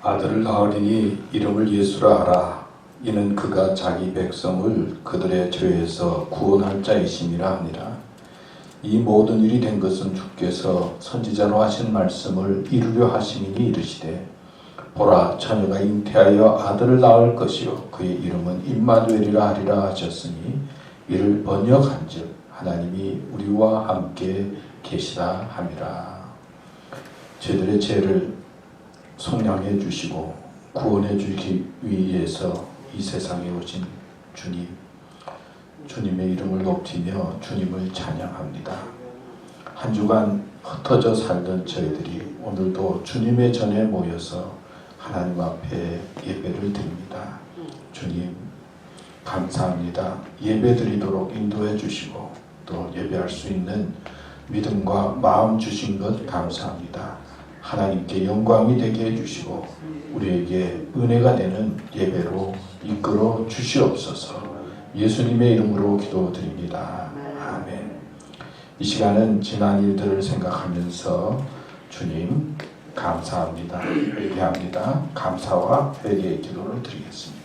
아들을 낳으리니 이름을 예수라 하라. 이는 그가 자기 백성을 그들의 죄에서 구원할 자이심이라 하니라. 이 모든 일이 된 것은 주께서 선지자로 하신 말씀을 이루려 하심이니 이르시되 보라, 처녀가 잉태하여 아들을 낳을 것이요 그의 이름은 임마누엘이라 하리라 하셨으니 이를 번역한즉 하나님이 우리와 함께 계시다 함이라. 저희들의 죄를 속량해 주시고 구원해 주기 위해서 이 세상에 오신 주님, 주님의 이름을 높이며 주님을 찬양합니다. 한 주간 흩어져 살던 저희들이 오늘도 주님의 전에 모여서 하나님 앞에 예배를 드립니다. 주님 감사합니다. 예배 드리도록 인도해 주시고 또 예배할 수 있는 믿음과 마음 주신 것 감사합니다. 하나님께 영광이 되게 해주시고 우리에게 은혜가 되는 예배로 이끌어 주시옵소서. 예수님의 이름으로 기도드립니다. 아멘. 이 시간은 지난 일들을 생각하면서 주님 감사합니다. 회개합니다. 감사와 회개의 기도를 드리겠습니다.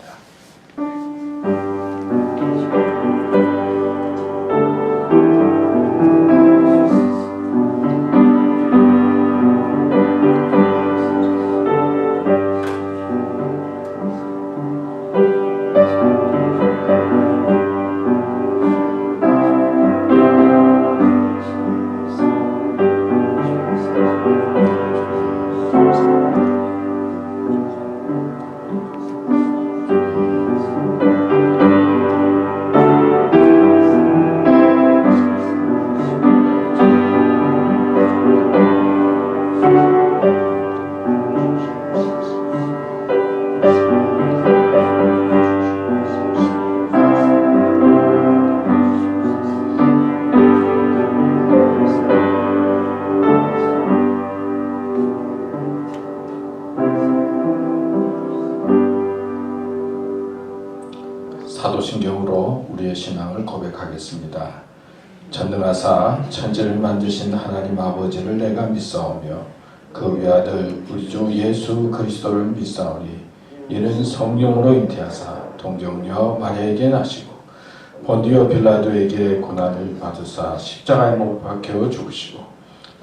사도신경으로 우리의 신앙을 고백하겠습니다. 전능하사 천지를 만드신 하나님 아버지를 내가 믿사오며 그 외아들 우리 주 예수 그리스도를 믿사오니 이는 성령으로 잉태하사 동정녀 마리아에게 나시고 본디오 빌라도에게 고난을 받으사 십자가에 못 박혀 죽으시고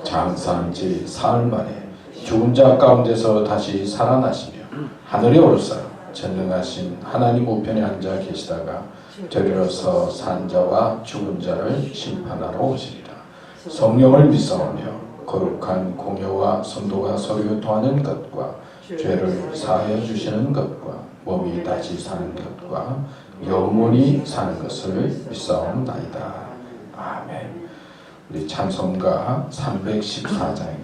장사한 지 사흘 만에 죽은 자 가운데서 다시 살아나시며 하늘에 오르사 전능하신 하나님 우편에 앉아 계시다가 저리로서 산 자와 죽은 자를 심판하러 오시리라. 성령을 믿사오며 거룩한 공회와 성도가 서로 교통하는 것과 죄를 사하여 주시는 것과 몸이 다시 사는 것과 영원히 사는 것을 믿사옵나이다. 아멘. 우리 찬송가 314장입니다.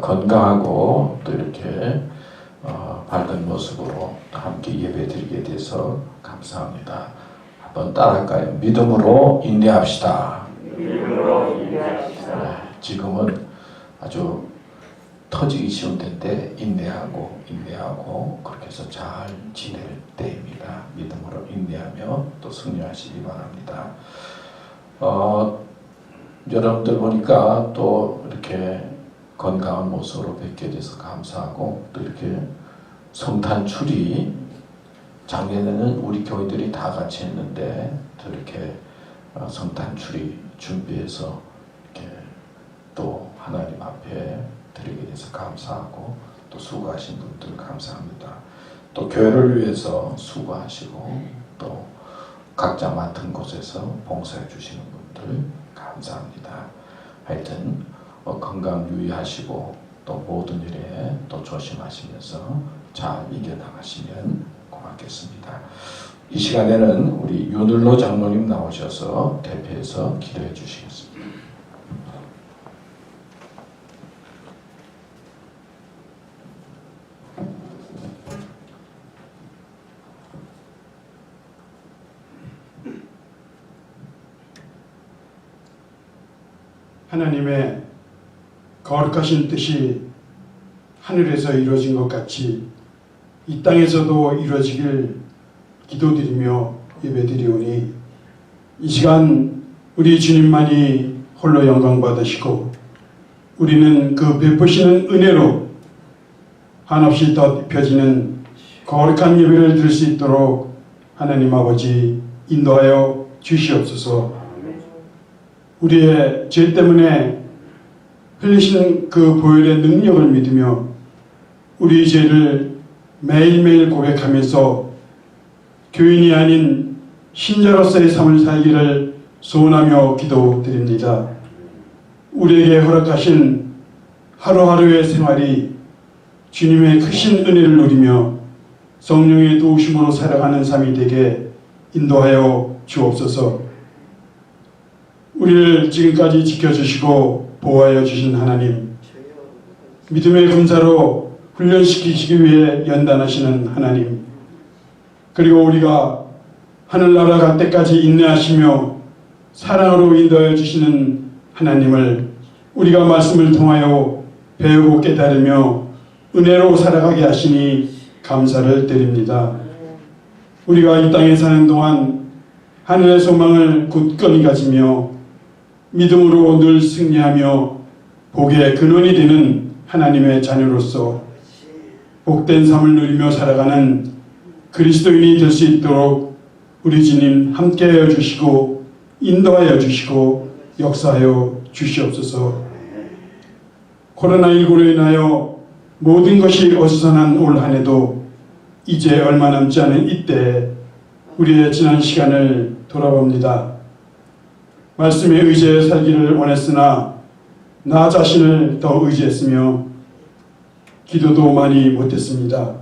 건강하고 또 이렇게 밝은 모습으로 함께 예배드리게 돼서 감사합니다. 한번 따라할까요? 믿음으로 인내합시다. 지금은 아주 터지기 쉬운 때인데 인내하고 그렇게 해서 잘 지낼 때입니다. 믿음으로 인내하며 또 승리하시기 바랍니다. 여러분들 보니까 또 이렇게 건강한 모습으로 뵙게 돼서 감사하고, 또 이렇게 성탄 추리 작년에는 우리 교회들이 다 같이 했는데 또 이렇게 성탄 추리 준비해서 이렇게 또 하나님 앞에 드리게 돼서 감사하고, 또 수고하신 분들 감사합니다. 또 교회를 위해서 수고하시고 또 각자 맡은 곳에서 봉사해 주시는 분들 감사합니다. 하여튼 건강 유의하시고 또 모든 일에 또 조심하시면서 잘 이겨나가시면 고맙겠습니다. 이 시간에는 우리 윤을로 장로님 나오셔서 대표해서 기도해 주시겠습니다. 하나님의 거룩하신 뜻이 하늘에서 이루어진 것 같이 이 땅에서도 이루어지길 기도드리며 예배드리오니, 이 시간 우리 주님만이 홀로 영광 받으시고 우리는 그 베푸시는 은혜로 한없이 덧입혀지는 거룩한 예배를 드릴 수 있도록 하나님 아버지 인도하여 주시옵소서. 우리의 죄 때문에 흘리시는 그 보혈의 능력을 믿으며 우리 죄를 매일매일 고백하면서 교인이 아닌 신자로서의 삶을 살기를 소원하며 기도드립니다. 우리에게 허락하신 하루하루의 생활이 주님의 크신 은혜를 누리며 성령의 도우심으로 살아가는 삶이 되게 인도하여 주옵소서. 우리를 지금까지 지켜주시고 보호하여 주신 하나님, 믿음의 군사로 훈련시키시기 위해 연단하시는 하나님, 그리고 우리가 하늘나라 갈 때까지 인내하시며 사랑으로 인도하여 주시는 하나님을 우리가 말씀을 통하여 배우고 깨달으며 은혜로 살아가게 하시니 감사를 드립니다. 우리가 이 땅에 사는 동안 하늘의 소망을 굳건히 가지며 믿음으로 늘 승리하며 복의 근원이 되는 하나님의 자녀로서 복된 삶을 누리며 살아가는 그리스도인이 될 수 있도록 우리 주님 함께하여 주시고 인도하여 주시고 역사하여 주시옵소서. 코로나19로 인하여 모든 것이 어수선한 올 한 해도 이제 얼마 남지 않은 이때 우리의 지난 시간을 돌아봅니다. 말씀에 의지해 살기를 원했으나 나 자신을 더 의지했으며 기도도 많이 못했습니다.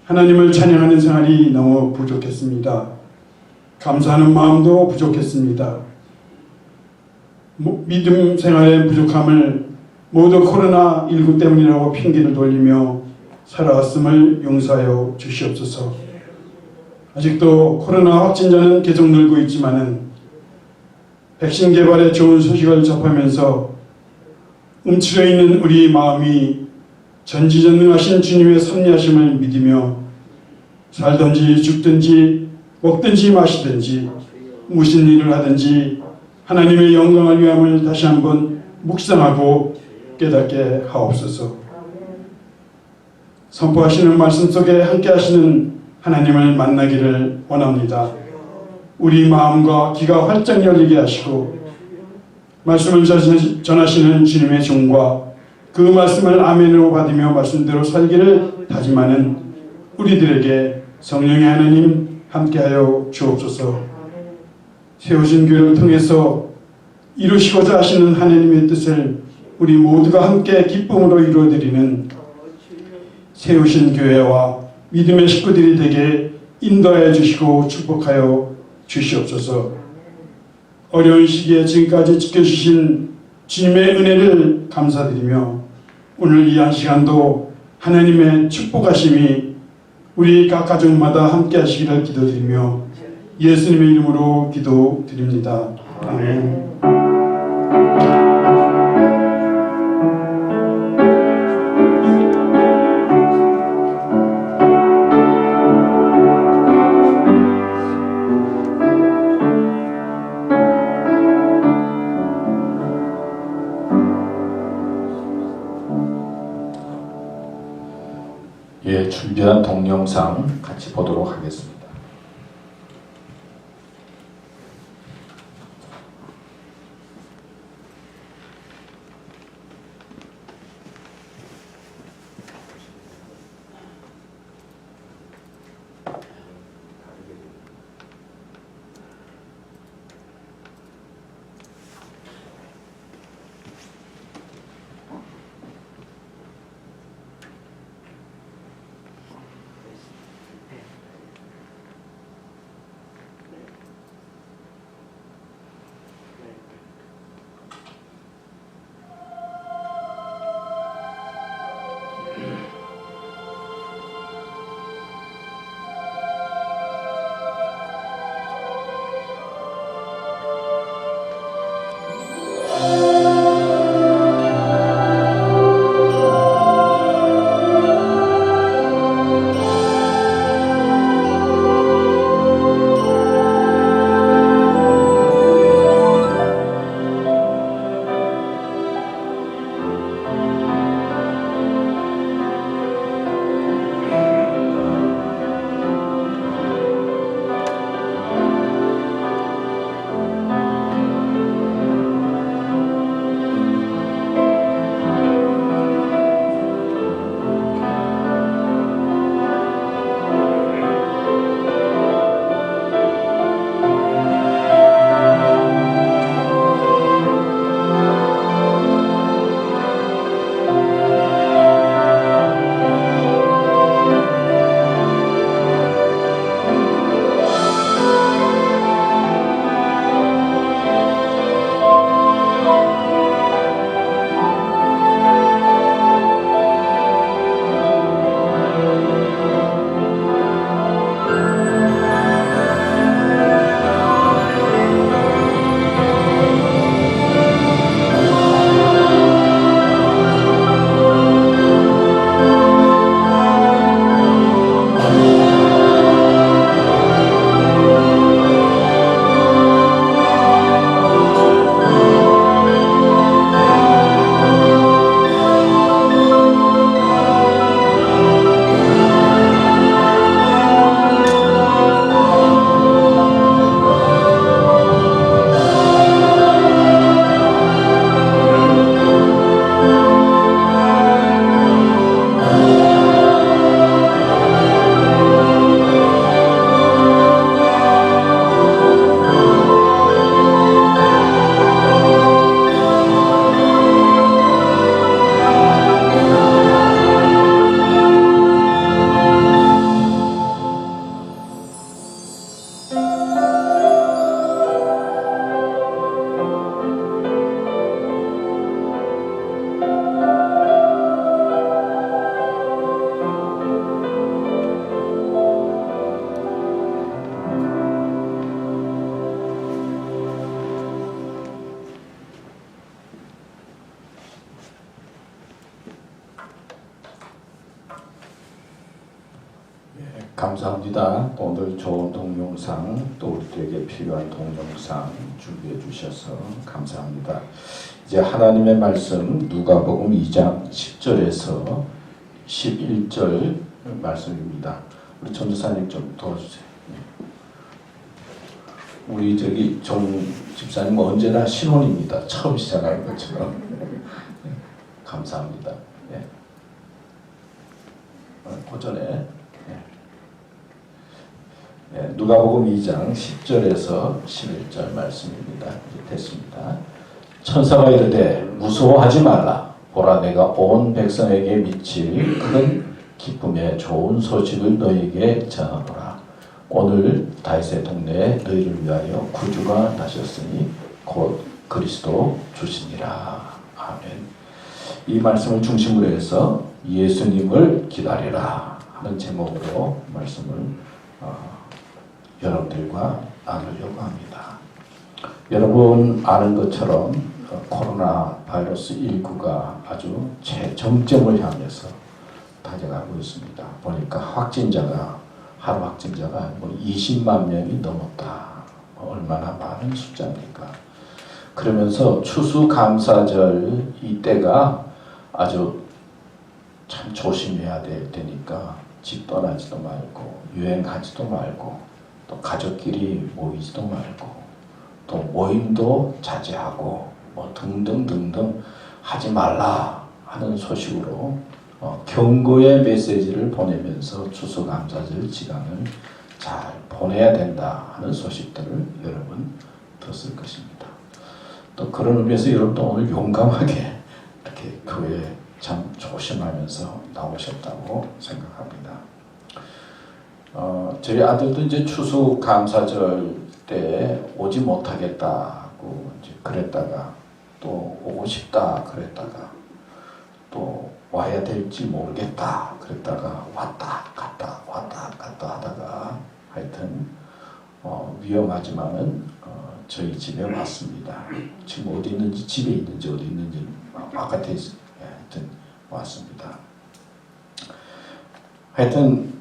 하나님을 찬양하는 생활이 너무 부족했습니다. 감사하는 마음도 부족했습니다. 믿음 생활의 부족함을 모두 코로나19 때문이라고 핑계를 돌리며 살아왔음을 용서하여 주시옵소서. 아직도 코로나 확진자는 계속 늘고 있지만은 백신 개발의 좋은 소식을 접하면서 움츠려 있는 우리 마음이 전지전능하신 주님의 섭리하심을 믿으며 살든지 죽든지 먹든지 마시든지 무슨 일을 하든지 하나님의 영광을 위함을 다시 한번 묵상하고 깨닫게 하옵소서. 선포하시는 말씀 속에 함께 하시는 하나님을 만나기를 원합니다. 우리 마음과 귀가 활짝 열리게 하시고 말씀을 전하시는 주님의 종과 그 말씀을 아멘으로 받으며 말씀대로 살기를 다짐하는 우리들에게 성령의 하나님 함께하여 주옵소서. 세우신 교회를 통해서 이루시고자 하시는 하나님의 뜻을 우리 모두가 함께 기쁨으로 이루어드리는 세우신 교회와 믿음의 식구들이 되게 인도하여 주시고 축복하여 주시옵소서. 어려운 시기에 지금까지 지켜주신 주님의 은혜를 감사드리며 오늘 이 한 시간도 하나님의 축복하심이 우리 각 가정마다 함께 하시기를 기도드리며 예수님의 이름으로 기도드립니다. 아멘. 예, 준비한 동영상 같이 보도록 하겠습니다. 감사합니다. 오늘 좋은 동영상 또 우리에게 필요한 동영상 준비해 주셔서 감사합니다. 이제 하나님의 말씀 누가복음 2장 10절에서 11절 말씀입니다. 우리 전도사님 좀 도와주세요. 우리 저기 정 집사님 언제나 신혼입니다. 처음 시작하는 것처럼. 감사합니다. 예. 그 전에 누가복음 2장 10절에서 11절 말씀입니다. 됐습니다. 천사가 이르되 무서워하지 말라. 보라 내가 온 백성에게 미칠 큰 기쁨의 좋은 소식을 너희에게 전하노라. 오늘 다윗의 동네에 너희를 위하여 구주가 나셨으니 곧 그리스도 주시니라. 아멘. 이 말씀을 중심으로 해서 예수님을 기다리라 하는 제목으로 말씀을 여러분들과 나누려고 합니다. 여러분 아는 것처럼 코로나 바이러스 19가 아주 최정점을 향해서 다가가고 있습니다. 보니까 하루 확진자가 20만 명이 넘었다. 얼마나 많은 숫자입니까? 그러면서 추수감사절 이때가 아주 참 조심해야 될 때니까 집 떠나지도 말고 유행하지도 말고 또 가족끼리 모이지도 말고 또 모임도 자제하고 등등등등 하지 말라 하는 소식으로 경고의 메시지를 보내면서 추수감사절 기간을 잘 보내야 된다 하는 소식들을 여러분 들었을 것입니다. 또 그런 의미에서 여러분도 오늘 용감하게 이렇게 교회에 참 조심하면서 나오셨다고 생각합니다. 저희 아들도 이제 추수감사절 때 오지 못하겠다고 이제 그랬다가 또 오고 싶다 그랬다가 또 와야 될지 모르겠다 그랬다가 왔다 갔다 하다가 하여튼 위험하지만은 저희 집에 왔습니다. 지금 어디 있는지 집에 있는지 어디 있는지 바깥에 하여튼 왔습니다. 하여튼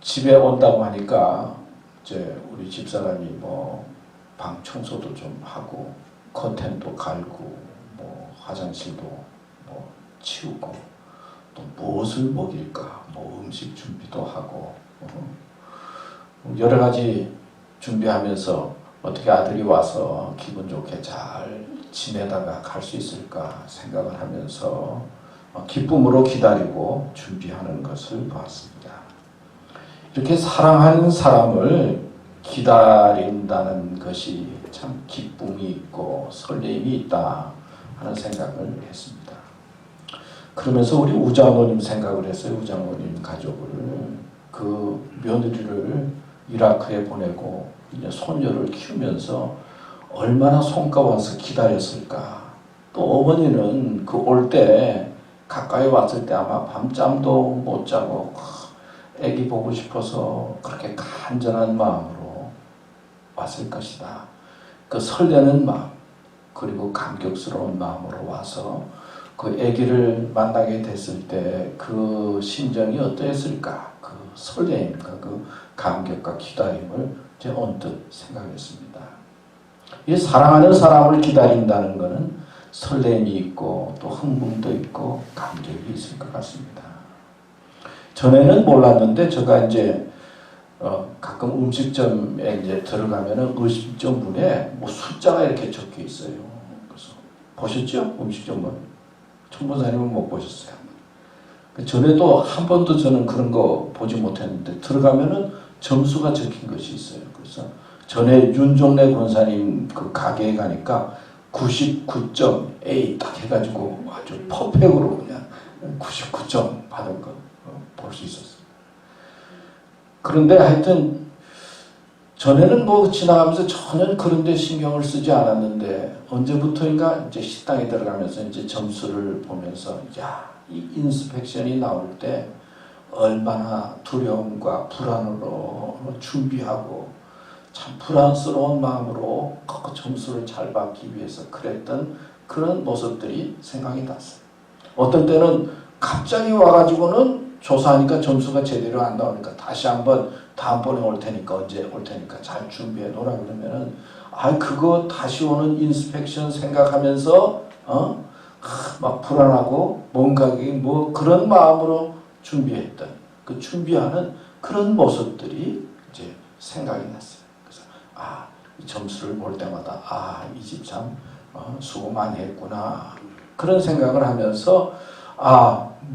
집에 온다고 하니까 이제 우리 집사람이 방 청소도 좀 하고 커튼도 갈고 화장실도 치우고 또 무엇을 먹일까 음식 준비도 하고 여러 가지 준비하면서 어떻게 아들이 와서 기분 좋게 잘 지내다가 갈 수 있을까 생각을 하면서 기쁨으로 기다리고 준비하는 것을 보았습니다. 이렇게 사랑하는 사람을 기다린다는 것이 참 기쁨이 있고 설렘이 있다 하는 생각을 했습니다. 그러면서 우리 우장로님 생각을 했어요. 우장로님 가족을 그 며느리를 이라크에 보내고 이제 손녀를 키우면서 얼마나 손가와서 기다렸을까. 또 어머니는 그 올 때 가까이 왔을 때 아마 밤잠도 못 자고 애기 보고 싶어서 그렇게 간절한 마음으로 왔을 것이다. 그 설레는 마음 그리고 감격스러운 마음으로 와서 그 아기를 만나게 됐을 때 그 심정이 어떠했을까? 그 설렘과 그 감격과 기다림을 제가 언뜻 생각했습니다. 이 사랑하는 사람을 기다린다는 것은 설렘이 있고 또 흥분도 있고 감격이 있을 것 같습니다. 전에는 몰랐는데 제가 이제 가끔 음식점에 이제 들어가면은 음식점 문에 숫자가 이렇게 적혀 있어요. 그래서 보셨죠? 음식점은 총무사님은 못 보셨어요. 전에도 한 번도 저는 그런 거 보지 못했는데 들어가면은 점수가 적힌 것이 있어요. 그래서 전에 윤종래 권사님 그 가게에 가니까 99점 A 딱 해가지고 아주 퍼펙트로 그냥 99점 받은 거 볼 수 있었어요. 그런데 하여튼 전에는 지나가면서 전혀 그런 데 신경을 쓰지 않았는데 언제부터인가 이제 식당에 들어가면서 이제 점수를 보면서 이 인스펙션이 나올 때 얼마나 두려움과 불안으로 준비하고 참 불안스러운 마음으로 그 점수를 잘 받기 위해서 그랬던 그런 모습들이 생각이 났어요. 어떤 때는 갑자기 와가지고는 조사하니까 점수가 제대로 안 나오니까 다시 한번 다음번에 올 테니까 언제 올 테니까 잘 준비해 놓으라 그러면은 그거 다시 오는 인스펙션 생각하면서 막 불안하고 뭔가 그런 마음으로 준비했던 그 준비하는 그런 모습들이 이제 생각이 났어요. 그래서 이 점수를 볼 때마다 이 집 참 수고 많이 했구나 그런 생각을 하면서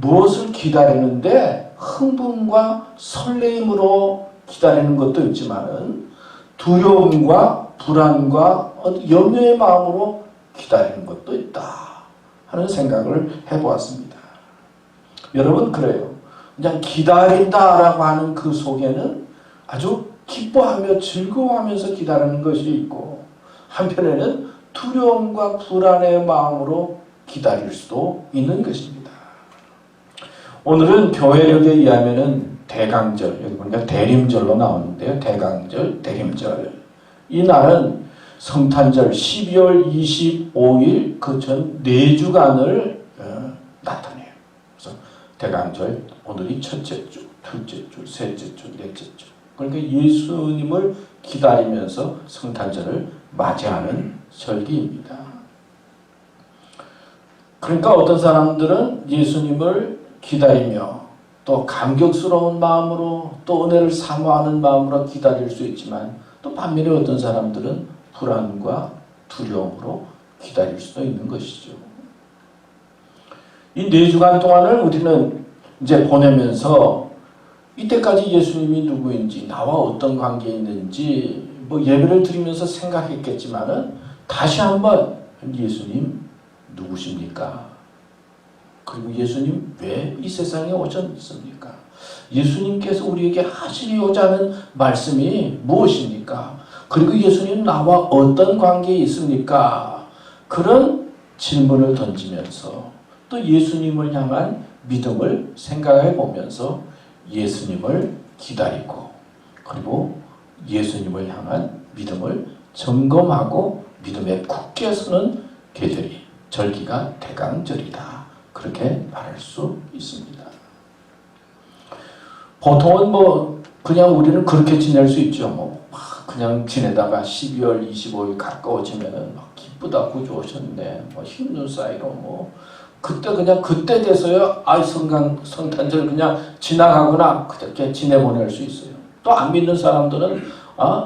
무엇을 기다리는데 흥분과 설레임으로 기다리는 것도 있지만은 두려움과 불안과 염려의 마음으로 기다리는 것도 있다 하는 생각을 해보았습니다. 여러분 그래요. 그냥 기다린다라고 하는 그 속에는 아주 기뻐하며 즐거워하면서 기다리는 것이 있고 한편에는 두려움과 불안의 마음으로 기다릴 수도 있는 것입니다. 오늘은 교회력에 의하면은 대강절, 여기 보니까 대림절로 나오는데요. 대강절, 대림절. 이 날은 성탄절 12월 25일 그 전 4주간을 나타내요. 그래서 대강절, 오늘이 첫째 주, 둘째 주, 셋째 주, 넷째 주. 그러니까 예수님을 기다리면서 성탄절을 맞이하는 절기입니다. 그러니까 어떤 사람들은 예수님을 기다리며 또 감격스러운 마음으로 또 은혜를 사모하는 마음으로 기다릴 수 있지만 또 반면에 어떤 사람들은 불안과 두려움으로 기다릴 수도 있는 것이죠. 이 4주간 동안을 우리는 이제 보내면서 이때까지 예수님이 누구인지, 나와 어떤 관계에 있는지 뭐 예배를 드리면서 생각했겠지만은 다시 한번 예수님 누구십니까? 그리고 예수님 왜 이 세상에 오셨습니까? 예수님께서 우리에게 하시고자 하는 말씀이 무엇입니까? 그리고 예수님 나와 어떤 관계에 있습니까? 그런 질문을 던지면서 또 예수님을 향한 믿음을 생각해 보면서 예수님을 기다리고 그리고 예수님을 향한 믿음을 점검하고 믿음에 굳게 서는 계절이 절기가 대강절이다. 그렇게 말할 수 있습니다. 보통은 뭐 그냥 우리는 그렇게 지낼 수 있죠. 뭐 그냥 지내다가 12월 25일 가까워지면은 막 기쁘다 구주 오셨네. 뭐 힘든 사이로 뭐 그때 그냥 그때 돼서요. 성탄절 그냥 지나가거나 그렇게 지내보낼 수 있어요. 또 안 믿는 사람들은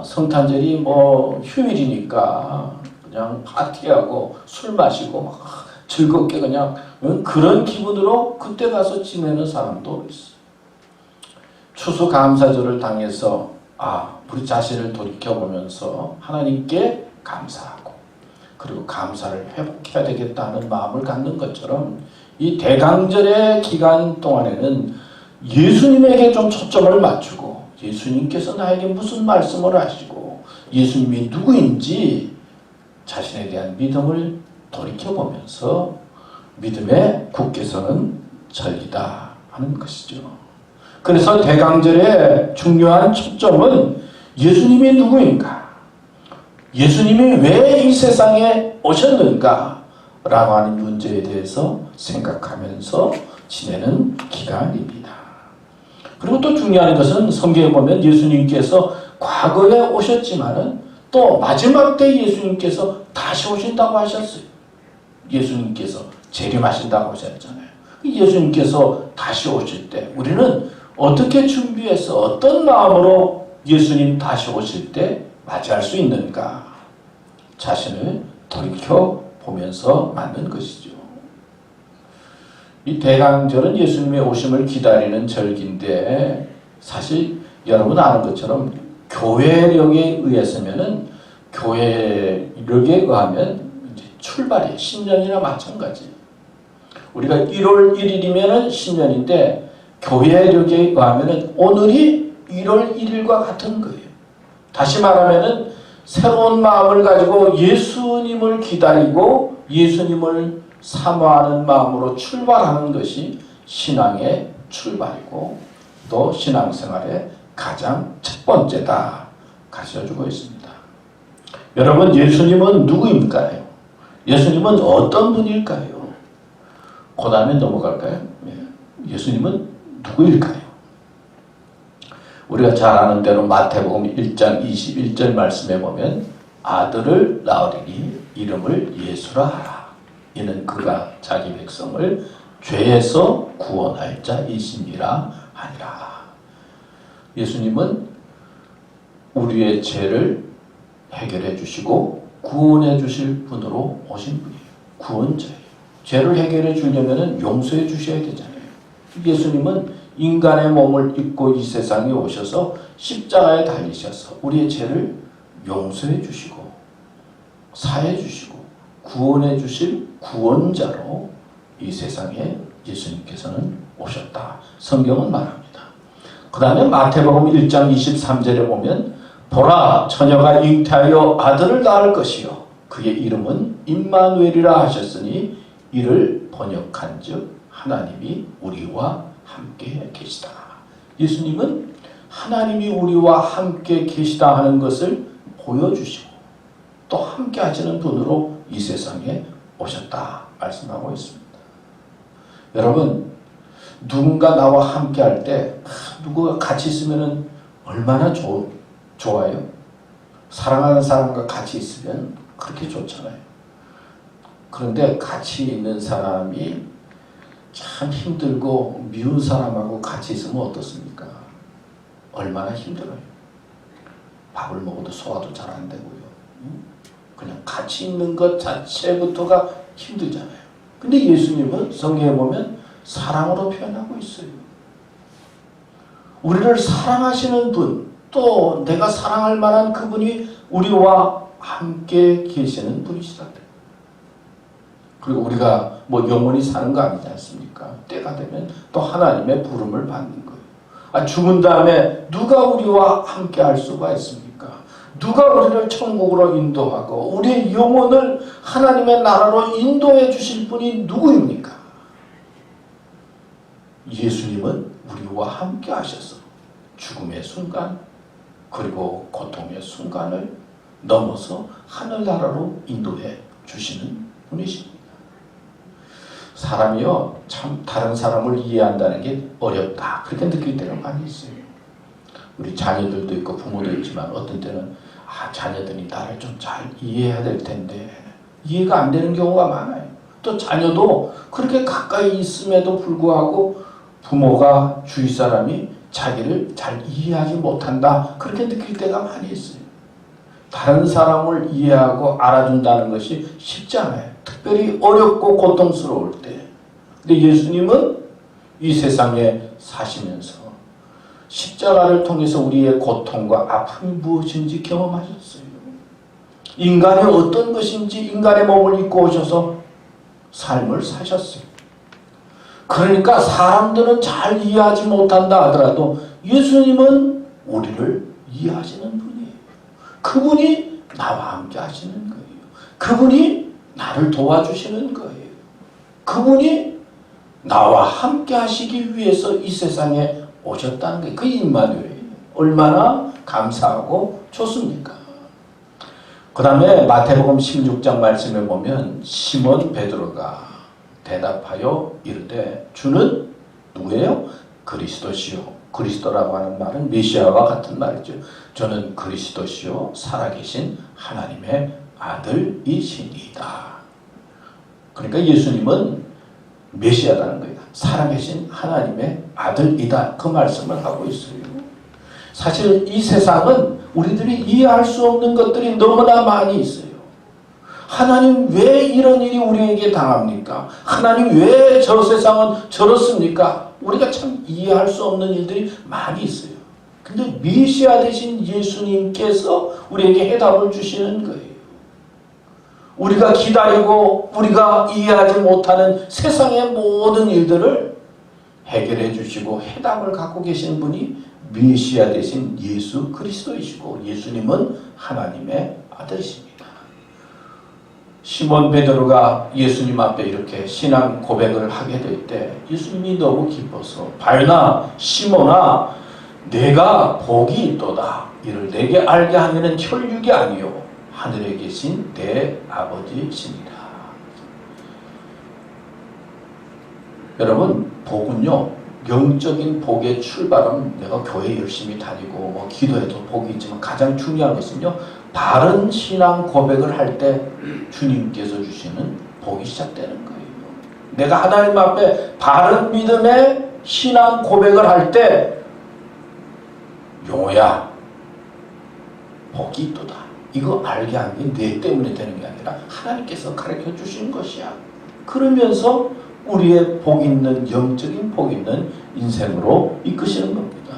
성탄절이 뭐 휴일이니까 그냥 파티하고 술 마시고 막 즐겁게 그냥 그런 기분으로 그때 가서 지내는 사람도 있어요. 추수감사절을 당해서 우리 자신을 돌이켜보면서 하나님께 감사하고 그리고 감사를 회복해야 되겠다 하는 마음을 갖는 것처럼 이 대강절의 기간 동안에는 예수님에게 좀 초점을 맞추고 예수님께서 나에게 무슨 말씀을 하시고 예수님이 누구인지 자신에 대한 믿음을 돌이켜보면서 믿음에 굳게 서는 절기다 하는 것이죠. 그래서 대강절의 중요한 초점은 예수님이 누구인가? 예수님이 왜 이 세상에 오셨는가? 라고 하는 문제에 대해서 생각하면서 지내는 기간입니다. 그리고 또 중요한 것은 성경에 보면 예수님께서 과거에 오셨지만은 또 마지막 때 예수님께서 다시 오신다고 하셨어요. 예수님께서 재림하신다고 하셨잖아요. 예수님께서 다시 오실 때 우리는 어떻게 준비해서 어떤 마음으로 예수님 다시 오실 때 맞이할 수 있는가? 자신을 돌이켜보면서 맞는 것이죠. 이 대강절은 예수님의 오심을 기다리는 절기인데 사실 여러분 아는 것처럼 교회력에 의해서면은 교회력에 의하면 이제 출발이 신년이나 마찬가지. 우리가 1월 1일이면은 신년인데 교회력에 의하면은 오늘이 1월 1일과 같은 거예요. 다시 말하면은 새로운 마음을 가지고 예수님을 기다리고 예수님을 사모하는 마음으로 출발하는 것이 신앙의 출발이고 또 신앙생활의 가장 첫 번째다 가르쳐주고 있습니다. 여러분 예수님은 누구일까요? 예수님은 어떤 분일까요? 그 다음에 넘어갈까요? 예수님은 누구일까요? 우리가 잘 아는 대로 마태복음 1장 21절 말씀에 보면 아들을 낳으리니 이름을 예수라 하라. 이는 그가 자기 백성을 죄에서 구원할 자이심이라 하니라. 예수님은 우리의 죄를 해결해 주시고 구원해 주실 분으로 오신 분이에요. 구원자예요. 죄를 해결해 주려면 용서해 주셔야 되잖아요. 예수님은 인간의 몸을 입고 이 세상에 오셔서 십자가에 달리셔서 우리의 죄를 용서해 주시고 사해 주시고 구원해 주실 구원자로 이 세상에 예수님께서는 오셨다. 성경은 말합니다. 그 다음에 마태복음 1장 23절에 보면 보라 처녀가 잉태하여 아들을 낳을 것이요 그의 이름은 임마누엘이라 하셨으니 이를 번역한즉 하나님이 우리와 함께 계시다. 예수님은 하나님이 우리와 함께 계시다 하는 것을 보여주시고 또 함께 하시는 분으로 이 세상에 오셨다 말씀하고 있습니다. 여러분, 누군가 나와 함께 할 때 누구가 같이 있으면 얼마나 좋아요? 사랑하는 사람과 같이 있으면 그렇게 좋잖아요. 그런데 같이 있는 사람이 참 힘들고 미운 사람하고 같이 있으면 어떻습니까? 얼마나 힘들어요. 밥을 먹어도 소화도 잘 안 되고요. 그냥 같이 있는 것 자체부터가 힘들잖아요. 근데 예수님은 성경에 보면 사랑으로 표현하고 있어요. 우리를 사랑하시는 분, 또 내가 사랑할 만한 그분이 우리와 함께 계시는 분이시다. 그리고 우리가 뭐 영원히 사는 거 아니지 않습니까? 때가 되면 또 하나님의 부름을 받는 거예요. 죽은 다음에 누가 우리와 함께 할 수가 있습니까? 누가 우리를 천국으로 인도하고 우리의 영혼을 하나님의 나라로 인도해 주실 분이 누구입니까? 예수님은 우리와 함께 하셔서 죽음의 순간 그리고 고통의 순간을 넘어서 하늘나라로 인도해 주시는 분이십니다. 사람이요, 참 다른 사람을 이해한다는 게 어렵다, 그렇게 느낄 때가 많이 있어요. 우리 자녀들도 있고 부모도 있지만 어떤 때는 자녀들이 나를 좀 잘 이해해야 될 텐데 이해가 안 되는 경우가 많아요. 또 자녀도 그렇게 가까이 있음에도 불구하고 부모가 주위 사람이 자기를 잘 이해하지 못한다, 그렇게 느낄 때가 많이 있어요. 다른 사람을 이해하고 알아준다는 것이 쉽지 않아요. 특별히 어렵고 고통스러울 때. 근데 예수님은 이 세상에 사시면서 십자가를 통해서 우리의 고통과 아픔이 무엇인지 경험하셨어요. 인간이 어떤 것인지 인간의 몸을 입고 오셔서 삶을 사셨어요. 그러니까 사람들은 잘 이해하지 못한다 하더라도 예수님은 우리를 이해하시는 분이에요. 그분이 나와 함께 하시는 거예요. 그분이 나를 도와주시는 거예요. 그분이 나와 함께 하시기 위해서 이 세상에 오셨다는 거예요. 그 임마누엘이에요. 얼마나 감사하고 좋습니까? 그 다음에 마태복음 16장 말씀에 보면 시몬 베드로가 대답하여 이르되 주는 누구예요? 그리스도시요. 그리스도라고 하는 말은 메시아와 같은 말이죠. 저는 그리스도시요 살아계신 하나님의 아들이시니이다. 그러니까 예수님은 메시아라는 거예요. 살아계신 하나님의 아들이다, 그 말씀을 하고 있어요. 사실 이 세상은 우리들이 이해할 수 없는 것들이 너무나 많이 있어요. 하나님 왜 이런 일이 우리에게 당합니까? 하나님 왜 저 세상은 저렇습니까? 우리가 참 이해할 수 없는 일들이 많이 있어요. 근데 메시아 되신 예수님께서 우리에게 해답을 주시는 거예요. 우리가 기다리고 우리가 이해하지 못하는 세상의 모든 일들을 해결해 주시고 해답을 갖고 계신 분이 메시아 되신 예수 그리스도이시고 예수님은 하나님의 아들이십니다. 시몬 베드로가 예수님 앞에 이렇게 신앙 고백을 하게 될 때 예수님이 너무 기뻐서 바요나 시몬아 내가 복이 있도다. 이를 내게 알게 하면은 혈육이 아니요 하늘에 계신 내 아버지시니라. 여러분, 복은요, 영적인 복의 출발은 내가 교회 열심히 다니고 뭐 기도해도 복이 있지만 가장 중요한 것은요, 바른 신앙 고백을 할 때 주님께서 주시는 복이 시작되는 거예요. 내가 하나님 앞에 바른 믿음의 신앙 고백을 할 때 용호야 복이 있도다. 이거 알게 한 게 내 때문에 되는 게 아니라 하나님께서 가르쳐 주신 것이야. 그러면서 우리의 복 있는 영적인 복 있는 인생으로 이끄시는 겁니다.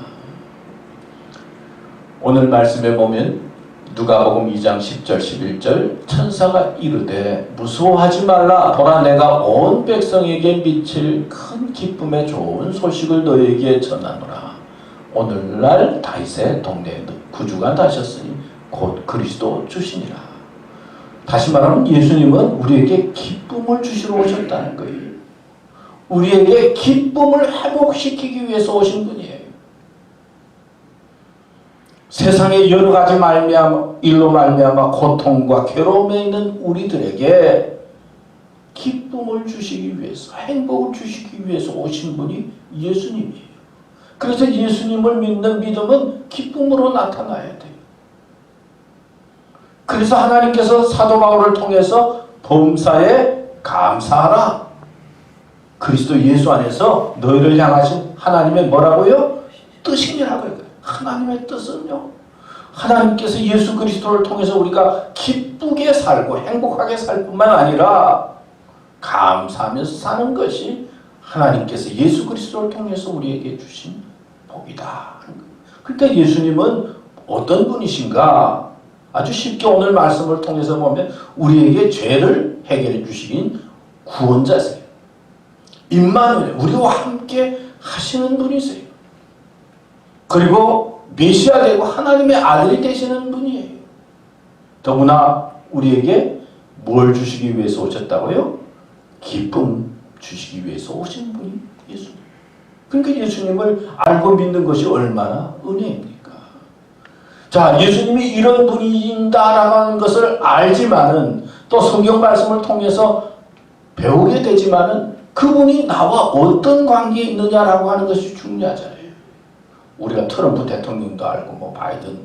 오늘 말씀에 보면 누가복음 2장 10절 11절 천사가 이르되 무서워하지 말라. 보라 내가 온 백성에게 미칠 큰 기쁨의 좋은 소식을 너에게 전하노라. 오늘날 다윗의 동네에 구주가 나셨으니 곧 그리스도 주시니라. 다시 말하면 예수님은 우리에게 기쁨을 주시러 오셨다는 거예요. 우리에게 기쁨을 회복시키기 위해서 오신 분이에요. 세상의 여러 가지 일로 말미암아 고통과 괴로움에 있는 우리들에게 기쁨을 주시기 위해서, 행복을 주시기 위해서 오신 분이 예수님이에요. 그래서 예수님을 믿는 믿음은 기쁨으로 나타나야 돼요. 그래서 하나님께서 사도 바울을 통해서 범사에 감사하라. 그리스도 예수 안에서 너희를 향하신 하나님의 뭐라고요? 뜻이라고요. 하나님의 뜻은요, 하나님께서 예수 그리스도를 통해서 우리가 기쁘게 살고 행복하게 살 뿐만 아니라 감사하면서 사는 것이 하나님께서 예수 그리스도를 통해서 우리에게 주신 복이다. 그러니까 예수님은 어떤 분이신가? 아주 쉽게 오늘 말씀을 통해서 보면 우리에게 죄를 해결해 주시긴 구원자세요. 임마누엘, 우리와 함께 하시는 분이세요. 그리고 메시아 되고 하나님의 아들이 되시는 분이에요. 더구나 우리에게 뭘 주시기 위해서 오셨다고요? 기쁨 주시기 위해서 오신 분이 예수님. 그러니까 예수님을 알고 믿는 것이 얼마나 은혜입니까? 자, 예수님이 이런 분이다라는 것을 알지만은 또 성경 말씀을 통해서 배우게 되지만은 그분이 나와 어떤 관계에 있느냐라고 하는 것이 중요하잖아요. 우리가 트럼프 대통령도 알고 뭐 바이든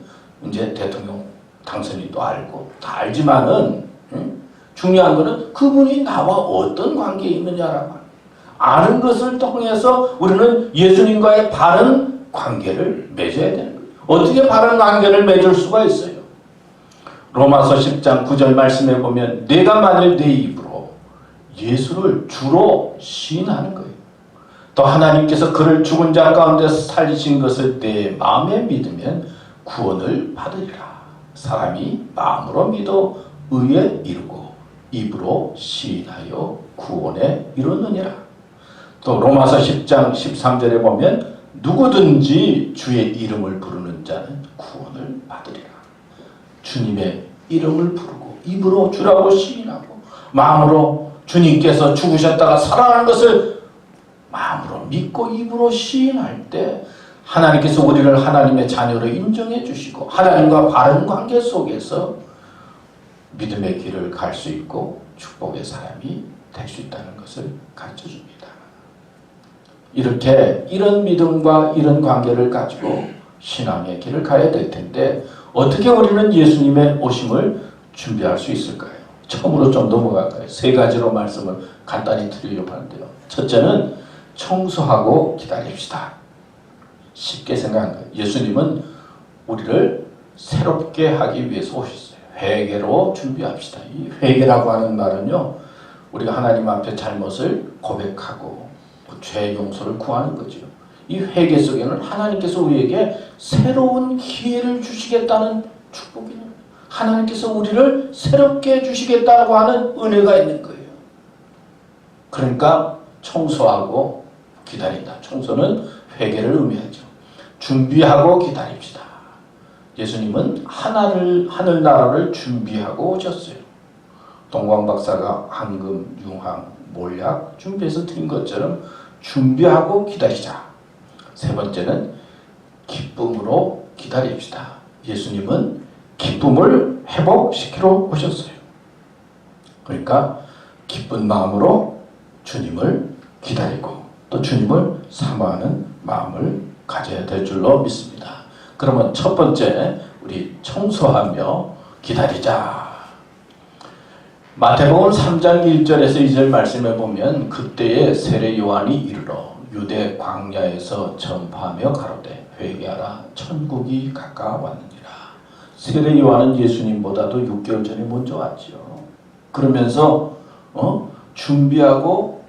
이제 대통령 당선인도 알고 다 알지만은 중요한 거는 그분이 나와 어떤 관계에 있느냐라고 아는 것을 통해서 우리는 예수님과의 바른 관계를 맺어야 되는 거예요. 어떻게 바른 관계를 맺을 수가 있어요? 로마서 10장 9절 말씀에 보면 내가 만일 내 입으로 예수를 주로 시인하는 거예요. 또 하나님께서 그를 죽은 자 가운데서 살리신 것을 내 마음에 믿으면 구원을 받으리라. 사람이 마음으로 믿어 의에 이르고 입으로 시인하여 구원에 이르느니라. 또 로마서 10장 13절에 보면 누구든지 주의 이름을 부르는 자는 구원을 받으리라. 주님의 이름을 부르고 입으로 주라고 시인하고 마음으로 주님께서 죽으셨다가 살아난 것을 마음으로 믿고 입으로 시인할 때 하나님께서 우리를 하나님의 자녀로 인정해 주시고 하나님과 바른 관계 속에서 믿음의 길을 갈 수 있고 축복의 사람이 될 수 있다는 것을 가르쳐 줍니다. 이렇게 이런 믿음과 이런 관계를 가지고 신앙의 길을 가야 될 텐데 어떻게 우리는 예수님의 오심을 준비할 수 있을까요? 처음으로 좀 넘어갈까요? 세 가지로 말씀을 간단히 드리려고 하는데요. 첫째는 청소하고 기다립시다. 쉽게 생각한 거예요. 예수님은 우리를 새롭게 하기 위해서 오셨어요. 회개로 준비합시다. 이 회개라고 하는 말은요, 우리가 하나님 앞에 잘못을 고백하고 죄 용서를 구하는 거죠. 이 회개 속에는 하나님께서 우리에게 새로운 기회를 주시겠다는 축복이 있는 거예요. 하나님께서 우리를 새롭게 해주시겠다고 하는 은혜가 있는 거예요. 그러니까 청소하고 기다린다. 청소는 회개를 의미하죠. 준비하고 기다립시다. 예수님은 하늘나라를 준비하고 오셨어요. 동광박사가 황금, 융황, 몰약 준비해서 드린 것처럼 준비하고 기다리자. 세 번째는 기쁨으로 기다립시다. 예수님은 기쁨을 회복시키러 오셨어요. 그러니까 기쁜 마음으로 주님을 기다리고 또 주님을 사모하는 마음을 가져야 될 줄로 믿습니다. 그러면 첫 번째, 우리 청소하며 기다리자. 마태복음 3장 1절에서 2절 말씀에 보면 그때에 세례 요한이 이르러 유대 광야에서 전파하며 가로되 회개하라 천국이 가까웠느니라. 세례 요한은 예수님보다도 6개월 전에 먼저 왔죠. 그러면서 준비하고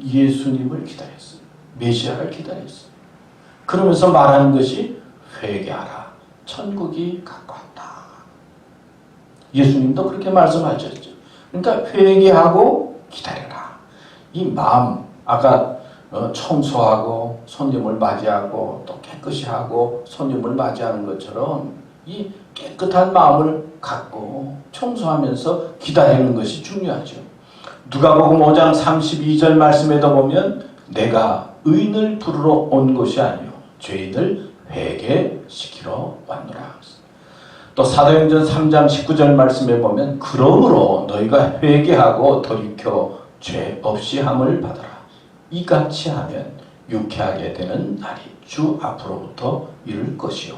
예수님을 기다렸어요. 메시아를 기다렸어요. 그러면서 말하는 것이 회개하라 천국이 가까웠다. 예수님도 그렇게 말씀하셨죠. 그러니까 회개하고 기다려라. 이 마음, 아까 청소하고 손님을 맞이하고 또 깨끗이 하고 손님을 맞이하는 것처럼 이 깨끗한 마음을 갖고 청소하면서 기다리는 것이 중요하죠. 누가복음 5장 32절 말씀에도 보면 내가 의인을 부르러 온 것이 아니요 죄인을 회개시키러 왔노라. 또 사도행전 3장 19절 말씀에 보면 그러므로 너희가 회개하고 돌이켜 죄 없이 함을 받아라. 이같이 하면 유쾌하게 되는 날이 주 앞으로부터 이룰 것이요.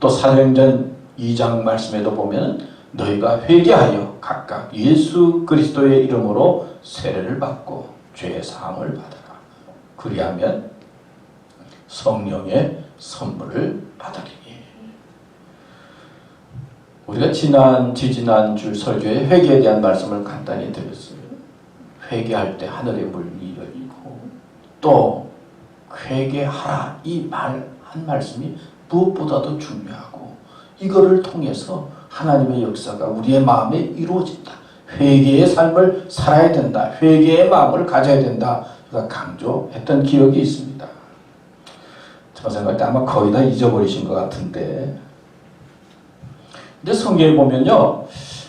또 사도행전 2장 말씀에도 보면 너희가 회개하여 각각 예수 그리스도의 이름으로 세례를 받고 죄 사함을 받아라. 그리하면 성령의 선물을 받으리니. 우리가 지지난주 설교에 회개에 대한 말씀을 간단히 드렸어요. 회개할 때 하늘의 문이 열리고 또 회개하라 이 한 말씀이 무엇보다도 중요하고 이거를 통해서 하나님의 역사가 우리의 마음에 이루어진다. 회개의 삶을 살아야 된다. 회개의 마음을 가져야 된다. 제가 강조했던 기억이 있습니다. 제가 생각할 때 아마 거의 다 잊어버리신 것 같은데 근데 성경에 보면요,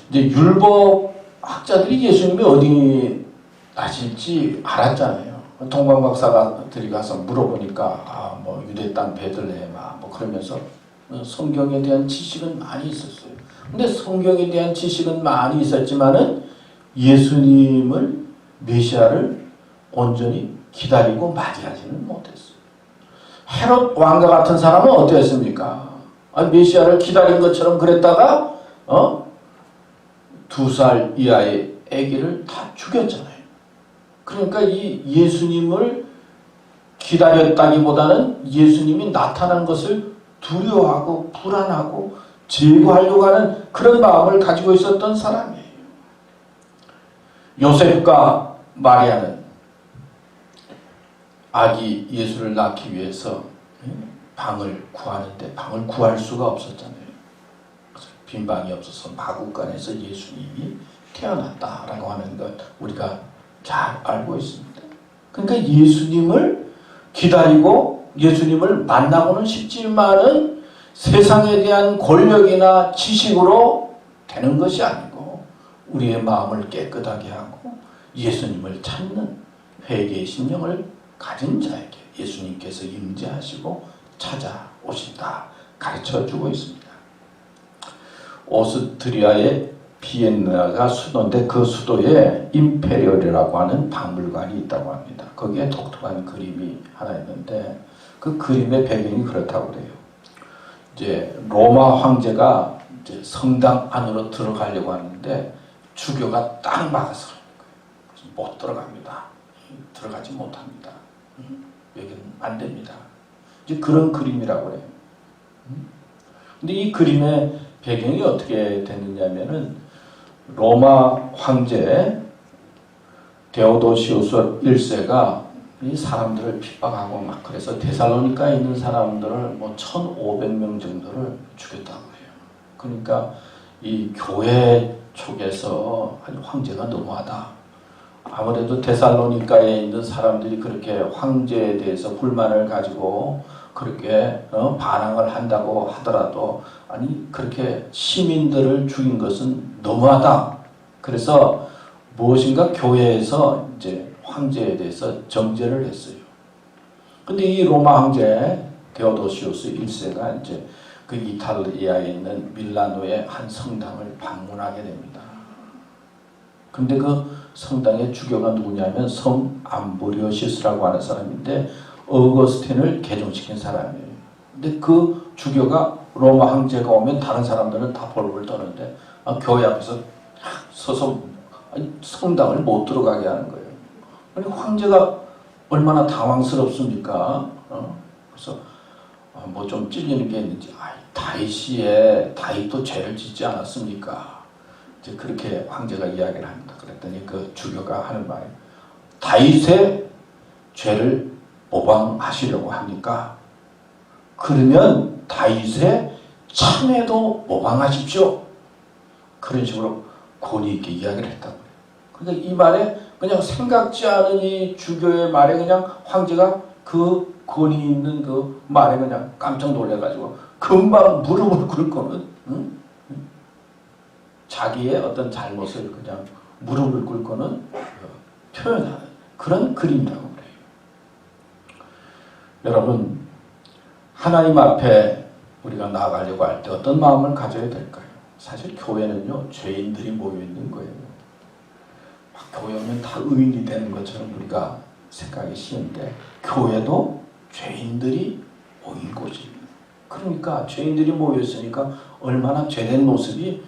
이제 율법학자들이 예수님이 어디 나실지 알았잖아요. 동방박사들이 가서 물어보니까 뭐 유대 땅 베들레헴아 뭐 그러면서 성경에 대한 지식은 많이 있었어요. 근데 성경에 대한 지식은 많이 있었지만은 예수님을 메시아를 온전히 기다리고 맞이하지는 못했어요. 헤롯 왕과 같은 사람은 어땠습니까? 메시아를 기다린 것처럼 그랬다가 2살 이하의 아기를 다 죽였잖아요. 그러니까 이 예수님을 기다렸다기보다는 예수님이 나타난 것을 두려워하고 불안하고 제거하려고 하는 그런 마음을 가지고 있었던 사람이에요. 요셉과 마리아는 아기 예수를 낳기 위해서 방을 구하는데 방을 구할 수가 없었잖아요. 빈 방이 없어서 마구간에서 예수님이 태어났다라고 하는 것 우리가 잘 알고 있습니다. 그러니까 예수님을 기다리고 예수님을 만나고는 싶지만은 세상에 대한 권력이나 지식으로 되는 것이 아니고 우리의 마음을 깨끗하게 하고 예수님을 찾는 회개의 심령을 가진 자에게 예수님께서 임재하시고 찾아오신다 가르쳐주고 있습니다. 오스트리아의 비엔나가 수도인데 그 수도에 임페리얼이라고 하는 박물관이 있다고 합니다. 거기에 독특한 그림이 하나 있는데 그 그림의 배경이 그렇다고 그래요. 이제 로마 황제가 이제 성당 안으로 들어가려고 하는데 주교가 딱 막아서 못 들어갑니다. 들어가지 못합니다. 여기는 안 됩니다. 이제 그런 그림이라고 해요. 근데 이 그림의 배경이 어떻게 됐느냐면은 로마 황제 데오도시우스 1세가 이 사람들을 핍박하고 막 그래서 데살로니카에 있는 사람들을 뭐 1,500명 정도를 죽였다고 해요. 그러니까 이 교회 쪽에서 아니 황제가 너무하다. 아무래도 데살로니카에 있는 사람들이 그렇게 황제에 대해서 불만을 가지고 그렇게 반항을 한다고 하더라도 아니 그렇게 시민들을 죽인 것은 너무하다. 그래서 무엇인가 교회에서 이제 황제에 대해서 정죄를 했어요. 근데 이 로마 황제 데오도시우스 1세가 이제 그 이탈리아에 있는 밀라노의 한 성당을 방문하게 됩니다. 근데 그 성당의 주교가 누구냐면 성 암브리오시스라고 하는 사람인데 어거스틴을 개종시킨 사람이에요. 근데 그 주교가 로마 황제가 오면 다른 사람들은 다 벌벌 떠는데 교회 앞에서 서서 성당을 못 들어가게 하는 거예요. 아니 황제가 얼마나 당황스럽습니까? 그래서 뭐 좀 찔리는 게 있는지 다윗도 죄를 짓지 않았습니까? 이제 그렇게 황제가 이야기를 합니다. 그랬더니 그 주교가 하는 말이 다윗의 죄를 모방하시려고 합니까? 그러면 다윗의 참회도 모방하십시오. 그런 식으로 권위 있게 이야기를 했다고. 그러니까 이 말에 그냥 생각지 않은 이 주교의 말에 그냥 황제가 그 권위 있는 그 말에 그냥 깜짝 놀래가지고 금방 무릎을 꿇고는 자기의 어떤 잘못을 그냥 무릎을 꿇고는 표현하는 그런 그림이라고 그래요. 여러분, 하나님 앞에 우리가 나아가려고 할 때 어떤 마음을 가져야 될까요? 사실 교회는요, 죄인들이 모여 있는 거예요. 막 교회 오면 다 의인이 되는 것처럼 우리가 생각이 쉬운데, 교회도 죄인들이 모인 곳입니다. 그러니까 죄인들이 모여 있으니까 얼마나 죄된 모습이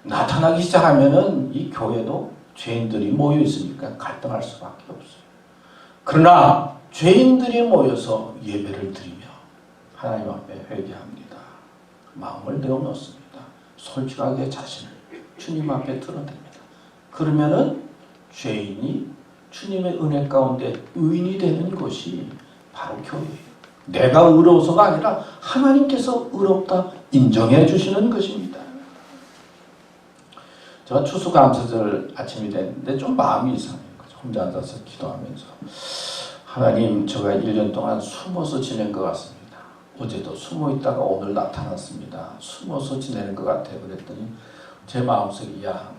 나타나기 시작하면은 이 교회도 죄인들이 모여 있으니까 갈등할 수밖에 없어요. 그러나 죄인들이 모여서 예배를 드리며 하나님 앞에 회개합니다. 마음을 내어놓습니다. 솔직하게 자신을 주님 앞에 드러냅니다. 그러면은 죄인이 주님의 은혜 가운데 의인이 되는 것이 바로 교회예요. 내가 의로워서가 아니라 하나님께서 의롭다 인정해 주시는 것입니다. 제가 추수감사절 아침이 됐는데 좀 마음이 이상해요. 혼자 앉아서 기도하면서 하나님, 제가 1년 동안 숨어서 지낸 것 같습니다. 어제도 숨어 있다가 오늘 나타났습니다. 숨어서 지내는 것 같아요. 그랬더니 제 마음속에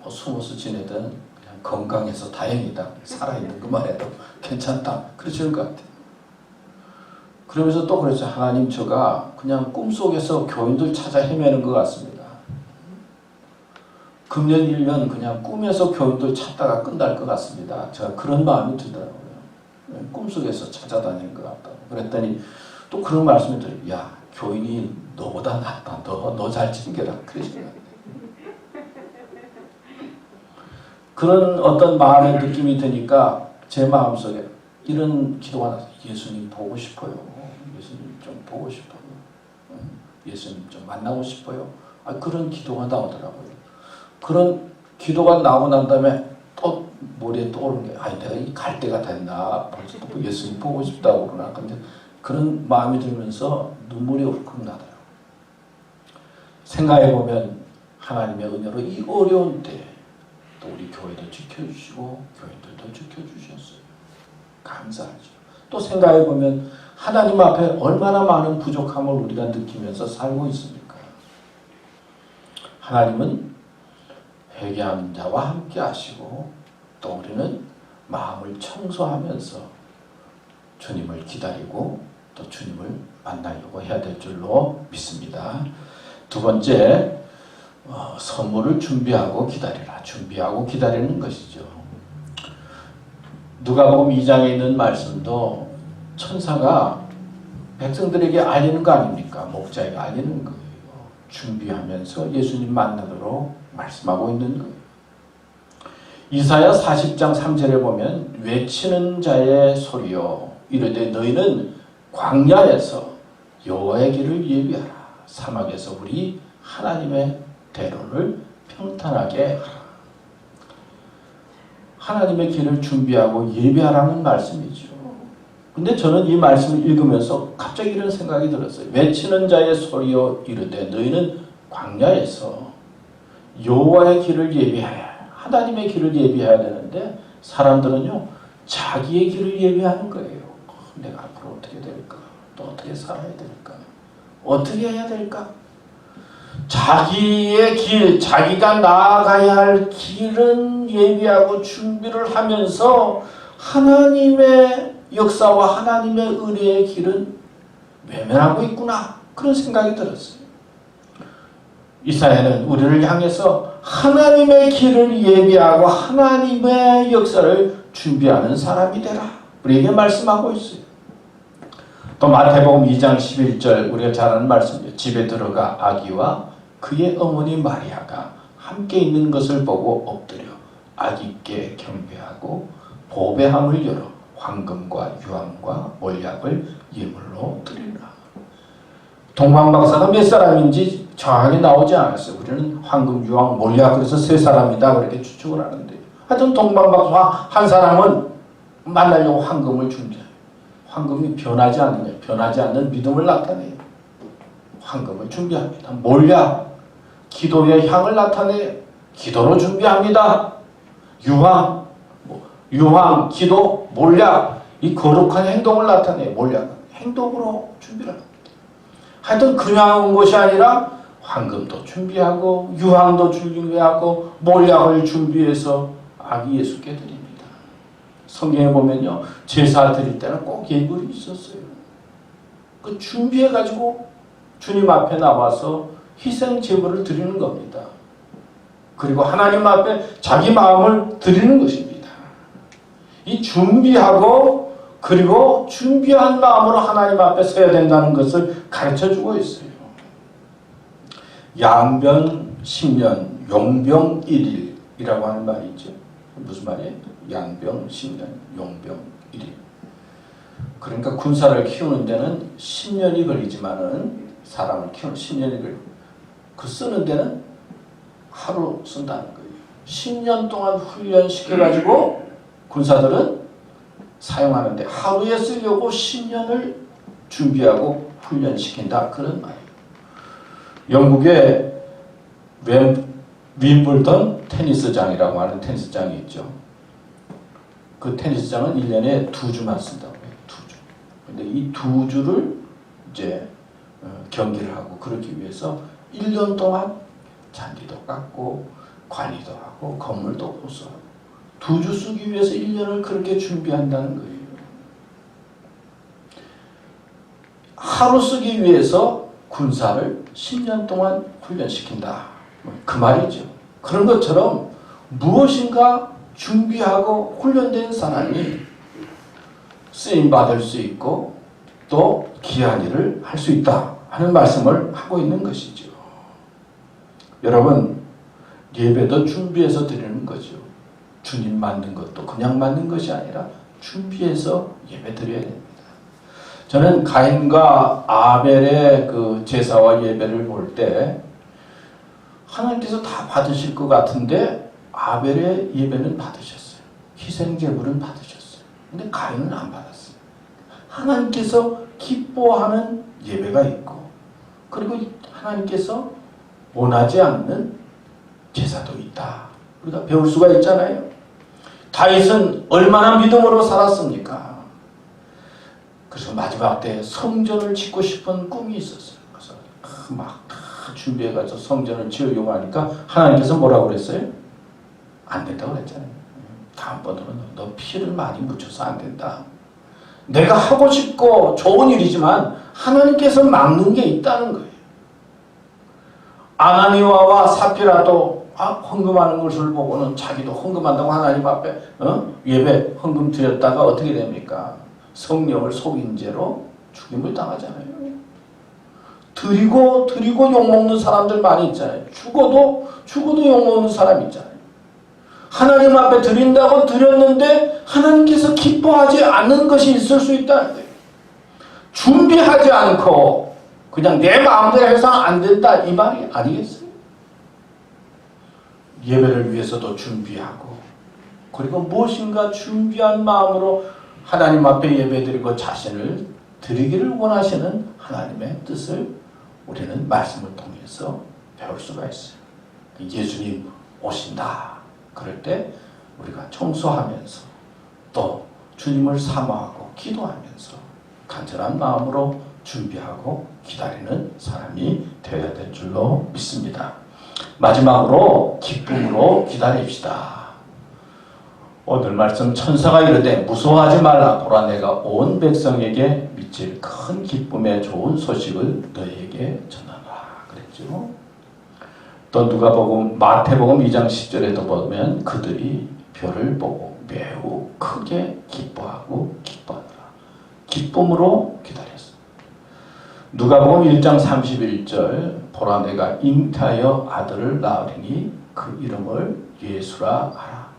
뭐 숨어서 지내든 그냥 건강해서 다행이다. 살아있는 것만 해도 괜찮다. 그러시는 것 같아요. 그러면서 또 그랬죠. 하나님, 제가 그냥 꿈속에서 교인들 찾아 헤매는 것 같습니다. 금년 1년 그냥 꿈에서 교인들 찾다가 끝날 것 같습니다. 제가 그런 마음이 들더라고요. 꿈속에서 찾아다니는 것 같다고. 그랬더니 또 그런 말씀을 드려요. 야, 교인이 너보다 낫다. 너 잘 챙겨라. 그러시는 것 같아요. 그런 어떤 마음의 느낌이 드니까 제 마음속에 이런 기도가 나서 예수님 보고 싶어요. 예수님 좀 보고 싶어요. 예수님 좀 만나고 싶어요. 그런 기도가 나오더라고요. 그런 기도가 나오고 난 다음에 또 머리에 떠오르는 게 내가 갈 때가 됐나. 벌써 또 예수님 보고 싶다고 그러나. 근데 그런 마음이 들면서 눈물이 울컥 나더라고요. 생각해보면 하나님의 은혜로 이 어려운 때 또 우리 교회도 지켜주시고 교인들도 지켜주셨어요. 감사하죠. 또 생각해보면 하나님 앞에 얼마나 많은 부족함을 우리가 느끼면서 살고 있습니까? 하나님은 회개하는 자와 함께 하시고 또 우리는 마음을 청소하면서 주님을 기다리고 또 주님을 만나려고 해야 될 줄로 믿습니다. 두 번째, 선물을 준비하고 기다리라. 준비하고 기다리는 것이죠. 누가복음 2장에 있는 말씀도 천사가 백성들에게 알리는 거 아닙니까? 목자에게 알리는 거예요. 준비하면서 예수님 만나도록 말씀하고 있는 거예요. 이사야 40장 3절에 보면 외치는 자의 소리여 이르되 너희는 광야에서 여호와의 길을 예비하라. 사막에서 우리 하나님의 대로를 평탄하게 하라. 하나님의 길을 준비하고 예비하라는 말씀이죠. 근데 저는 이 말씀을 읽으면서 갑자기 이런 생각이 들었어요. 외치는 자의 소리여 이르되 너희는 광야에서 여호와의 길을 예비하야. 하나님의 길을 예비해야 되는데 사람들은요 자기의 길을 예비하는 거예요. 내가 앞으로 어떻게 될까? 또 어떻게 살아야 될까? 어떻게 해야 될까? 자기의 길, 자기가 나아가야 할 길은 예비하고 준비를 하면서 하나님의 역사와 하나님의 은혜의 길은 외면하고 있구나. 그런 생각이 들었어요. 이사야는 우리를 향해서 하나님의 길을 예비하고 하나님의 역사를 준비하는 사람이 되라. 우리에게 말씀하고 있어요. 또 마태복음 2장 11절 우리가 잘 아는 말씀이죠. 집에 들어가 아기와 그의 어머니 마리아가 함께 있는 것을 보고 엎드려 아기께 경배하고 보배함을 열어 황금과 유황과 몰약을 예물로 드리라. 동방박사가 몇 사람인지 정확하게 나오지 않았어요. 우리는 황금, 유황, 몰약 그래서 세 사람이다 그렇게 추측을 하는데 하여튼 동방박사 한 사람은 만나려고 황금을 준비해요. 황금이 변하지 않느냐, 변하지 않는 믿음을 나타내요. 황금을 준비합니다. 몰약, 기도의 향을 나타내요. 기도로 준비합니다. 유황, 기도, 몰약, 이 거룩한 행동을 나타내요. 몰약, 행동으로 준비를 합니다. 하여튼 그냥 온 것이 아니라 황금도 준비하고 유황도 준비하고 몰약을 준비해서 아기 예수께 드립니다. 성경에 보면요, 제사 드릴 때는 꼭 예물이 있었어요. 그 준비해가지고 주님 앞에 나와서 희생 제물을 드리는 겁니다. 그리고 하나님 앞에 자기 마음을 드리는 것입니다. 이 준비하고 그리고 준비한 마음으로 하나님 앞에 서야 된다는 것을 가르쳐주고 있어요. 양변 10년, 용병 1일이라고 하는 말이 있죠. 무슨 말이에요? 양병 10년, 용병 1일. 그러니까 군사를 키우는 데는 10년이 걸리지만은 사람을 키우는 10년이 걸리고 그 쓰는 데는 하루 쓴다는 거예요. 10년 동안 훈련시켜가지고 군사들은 사용하는데 하루에 쓰려고 10년을 준비하고 훈련시킨다. 그런 말이에요. 영국의 윈블던 테니스장이라고 하는 테니스장이 있죠. 그 테니스장은 1년에 2주만 쓴다고 해요. 2주. 근데 이 2주를 이제 경기를 하고 그러기 위해서 1년 동안 잔디도 깎고 관리도 하고 건물도 보수하고 2주 쓰기 위해서 1년을 그렇게 준비한다는 거예요. 하루 쓰기 위해서 군사를 10년 동안 훈련시킨다. 그 말이죠. 그런 것처럼 무엇인가 준비하고 훈련된 사람이 쓰임받을 수 있고 또 귀한 일을 할 수 있다 하는 말씀을 하고 있는 것이죠. 여러분, 예배도 준비해서 드리는 거죠. 주님 만든 것도 그냥 만든 것이 아니라 준비해서 예배 드려야 됩니다. 저는 가인과 아벨의 그 제사와 예배를 볼 때 하나님께서 다 받으실 것 같은데 아벨의 예배는 받으셨어요. 희생제물은 받으셨어요. 근데 가인은 안 받았어요. 하나님께서 기뻐하는 예배가 있고 그리고 하나님께서 원하지 않는 제사도 있다. 우리가 배울 수가 있잖아요. 다윗은 얼마나 믿음으로 살았습니까? 그래서 마지막 때 성전을 짓고 싶은 꿈이 있었어요. 그래서 막 준비해가지고 성전을 지으려고 하니까 하나님께서 뭐라고 그랬어요? 안 된다고 그랬잖아요. 다음번으로는 너 피를 많이 묻혀서 안 된다. 내가 하고 싶고 좋은 일이지만 하나님께서 막는 게 있다는 거예요. 아나니아와 사피라도 헌금하는 것을 보고는 자기도 헌금한다고 하나님 앞에 예배 헌금 드렸다가 어떻게 됩니까? 성령을 속인 죄로 죽임을 당하잖아요. 드리고 욕먹는 사람들 많이 있잖아요. 죽어도 욕먹는 사람 있잖아요. 하나님 앞에 드린다고 드렸는데 하나님께서 기뻐하지 않는 것이 있을 수 있다는 거예요. 준비하지 않고 그냥 내 마음대로 해서 안 된다 이 말이 아니겠어요? 예배를 위해서도 준비하고 그리고 무엇인가 준비한 마음으로 하나님 앞에 예배드리고 자신을 드리기를 원하시는 하나님의 뜻을 우리는 말씀을 통해서 배울 수가 있어요. 예수님 오신다. 그럴 때 우리가 청소하면서 또 주님을 사모하고 기도하면서 간절한 마음으로 준비하고 기다리는 사람이 되어야 될 줄로 믿습니다. 마지막으로 기쁨으로 기다립시다. 오늘 말씀 천사가 이르되 무서워하지 말라. 보라 내가 온 백성에게 미칠 큰 기쁨의 좋은 소식을 너희에게 전하라. 그랬죠. 또 누가복음 마태복음 2장 10절에도 보면 그들이 별을 보고 매우 크게 기뻐하고 기뻐하더라. 기쁨으로 기다렸어. 누가복음 1장 31절 보라 내가 잉태하여 아들을 낳으리니 그 이름을 예수라 하라.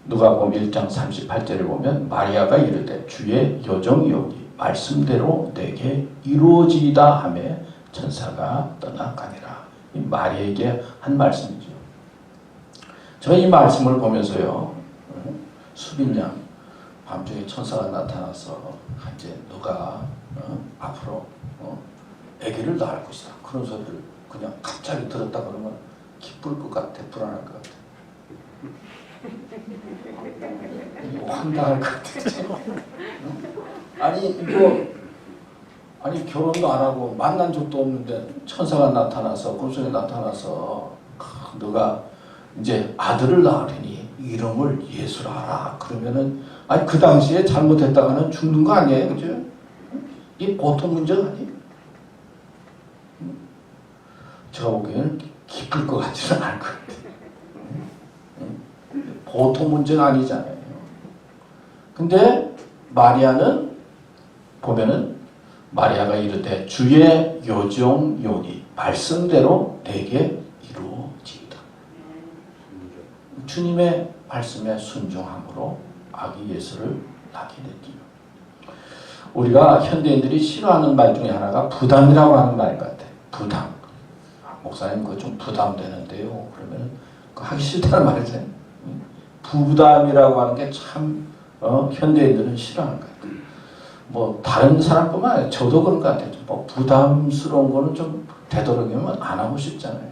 누가복음 1장 38절에 보면 마리아가 이르되 주의 여정이오니 말씀대로 내게 이루어지이다 하며 천사가 떠나가니라. 이 마리아에게 한 말씀이죠. 저 이 말씀을 보면서요, 수빈양 밤중에 천사가 나타나서 이제 너가 앞으로 아기를 낳을 것이다. 그런 소리를 그냥 갑자기 들었다 그러면 기쁠 것 같아, 불안할 것 같아. 황당할 것 같아. 아니 이거 아니 결혼도 안 하고 만난 적도 없는데 천사가 나타나서 꿈속에 나타나서 너가 이제 아들을 낳으리니 이름을 예수라 하라. 그러면은 아니 그 당시에 잘못했다가는 죽는 거 아니에요, 그죠? 이 보통 문제가 아니에요. 제가 보기에는 기쁠 것 같지는 않을 것 같아요. 보통 문제가 아니잖아요. 근데 마리아는 보면은 마리아가 이르되 주의 요정요니 말씀대로 내게 이루어지이다. 주님의 말씀에 순종함으로 아기 예수를 낳게 됐지요. 우리가 현대인들이 싫어하는 말 중에 하나가 부담이라고 하는 말인 것 같아요. 부담. 목사님 그거 좀 부담되는데요. 그러면 그거 하기 싫다는 말이죠. 부담이라고 하는 게 참 현대인들은 싫어하는 것 같아요. 뭐 다른 사람뿐만 아니라 저도 그런 것 같아요. 뭐 부담스러운 거는 좀 되도록이면 안 하고 싶잖아요.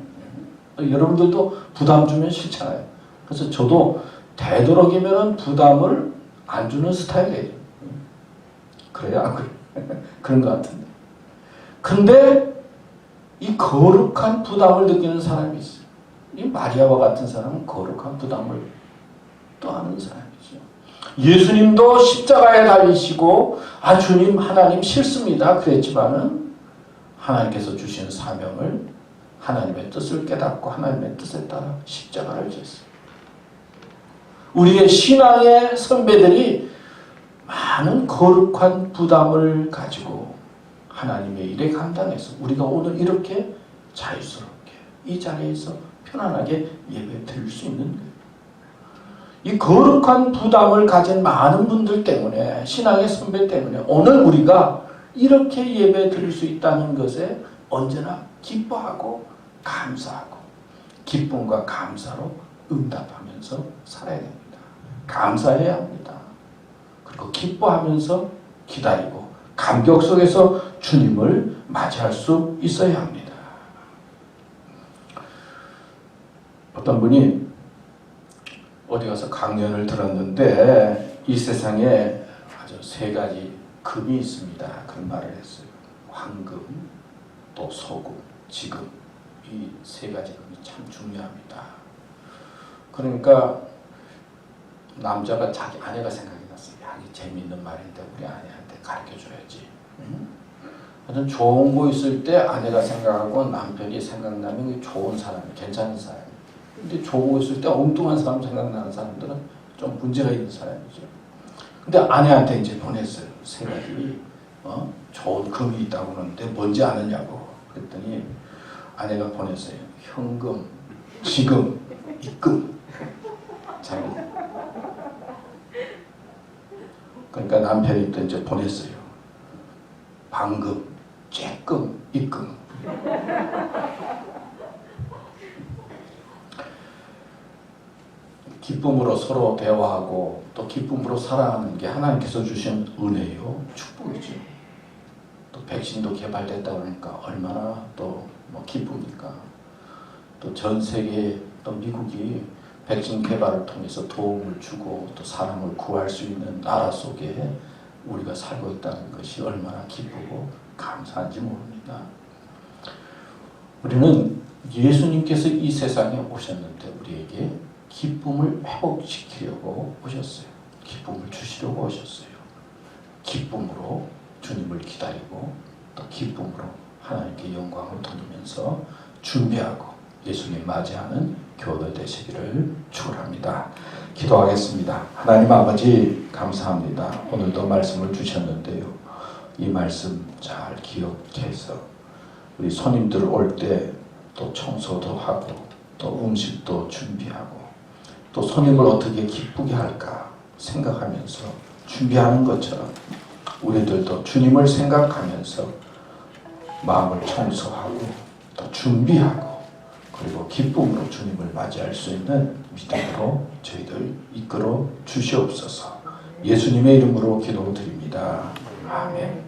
여러분들도 부담 주면 싫잖아요. 그래서 저도 되도록이면 부담을 안 주는 스타일이에요. 그래요? 안 그래요? 그런 것 같은데. 근데 이 거룩한 부담을 느끼는 사람이 있어요. 이 마리아와 같은 사람은 거룩한 부담을 떠안는 사람이죠. 예수님도 십자가에 달리시고 아 주님 하나님 싫습니다 그랬지만은 하나님께서 주신 사명을 하나님의 뜻을 깨닫고 하나님의 뜻에 따라 십자가를 졌어요. 우리의 신앙의 선배들이 많은 거룩한 부담을 가지고 하나님의 일에 감당해서 우리가 오늘 이렇게 자유스럽게 이 자리에서 편안하게 예배 드릴 수 있는 거예요. 이 거룩한 부담을 가진 많은 분들 때문에 신앙의 선배 때문에 오늘 우리가 이렇게 예배 드릴 수 있다는 것에 언제나 기뻐하고 감사하고 기쁨과 감사로 응답하면서 살아야 됩니다. 감사해야 합니다. 그리고 기뻐하면서 기다리고 감격 속에서 주님을 맞이할 수 있어야 합니다. 어떤 분이 어디 가서 강연을 들었는데 이 세상에 아주 세 가지 금이 있습니다. 그런 말을 했어요. 황금, 또 소금, 지금 이 세 가지 금이 참 중요합니다. 그러니까 남자가 자기 아내가 생각이 났어요. 야, 이게 재미있는 말인데 우리 아내한테 가르쳐줘야지. 하여튼 좋은 거 있을 때 아내가 생각하고 남편이 생각나면 좋은 사람이 괜찮은 사람이. 근데 좋은 거 있을 때 엉뚱한 사람 생각나는 사람들은 좀 문제가 있는 사람이죠. 근데 아내한테 이제 보냈어요. 세 가지 좋은 금이 있다고 그러는데 뭔지 아느냐고. 그랬더니 아내가 보냈어요. 현금, 지금, 입금. 자기. 그러니까 남편이 또 이제 보냈어요. 방금, 쬐끔, 입금. 기쁨으로 서로 대화하고 또 기쁨으로 살아가는 게 하나님께서 주신 은혜요, 축복이죠. 또 백신도 개발됐다 그러니까 얼마나 또 뭐 기쁩니까? 또 전 세계 또 미국이 백신 개발을 통해서 도움을 주고 또 사람을 구할 수 있는 나라 속에 우리가 살고 있다는 것이 얼마나 기쁘고 감사한지 모릅니다. 우리는 예수님께서 이 세상에 오셨는데 우리에게 기쁨을 회복시키려고 오셨어요. 기쁨을 주시려고 오셨어요. 기쁨으로 주님을 기다리고 또 기쁨으로 하나님께 영광을 돌리면서 준비하고 예수님 맞이하는 교회 되시기를 축원합니다. 기도하겠습니다. 하나님 아버지 감사합니다. 오늘도 말씀을 주셨는데요. 이 말씀 잘 기억해서 우리 손님들 올 때 또 청소도 하고 또 음식도 준비하고 또 손님을 어떻게 기쁘게 할까 생각하면서 준비하는 것처럼 우리들도 주님을 생각하면서 마음을 청소하고 또 준비하고 그리고 기쁨으로 주님을 맞이할 수 있는 믿음으로 저희들 이끌어 주시옵소서. 예수님의 이름으로 기도드립니다. 아멘.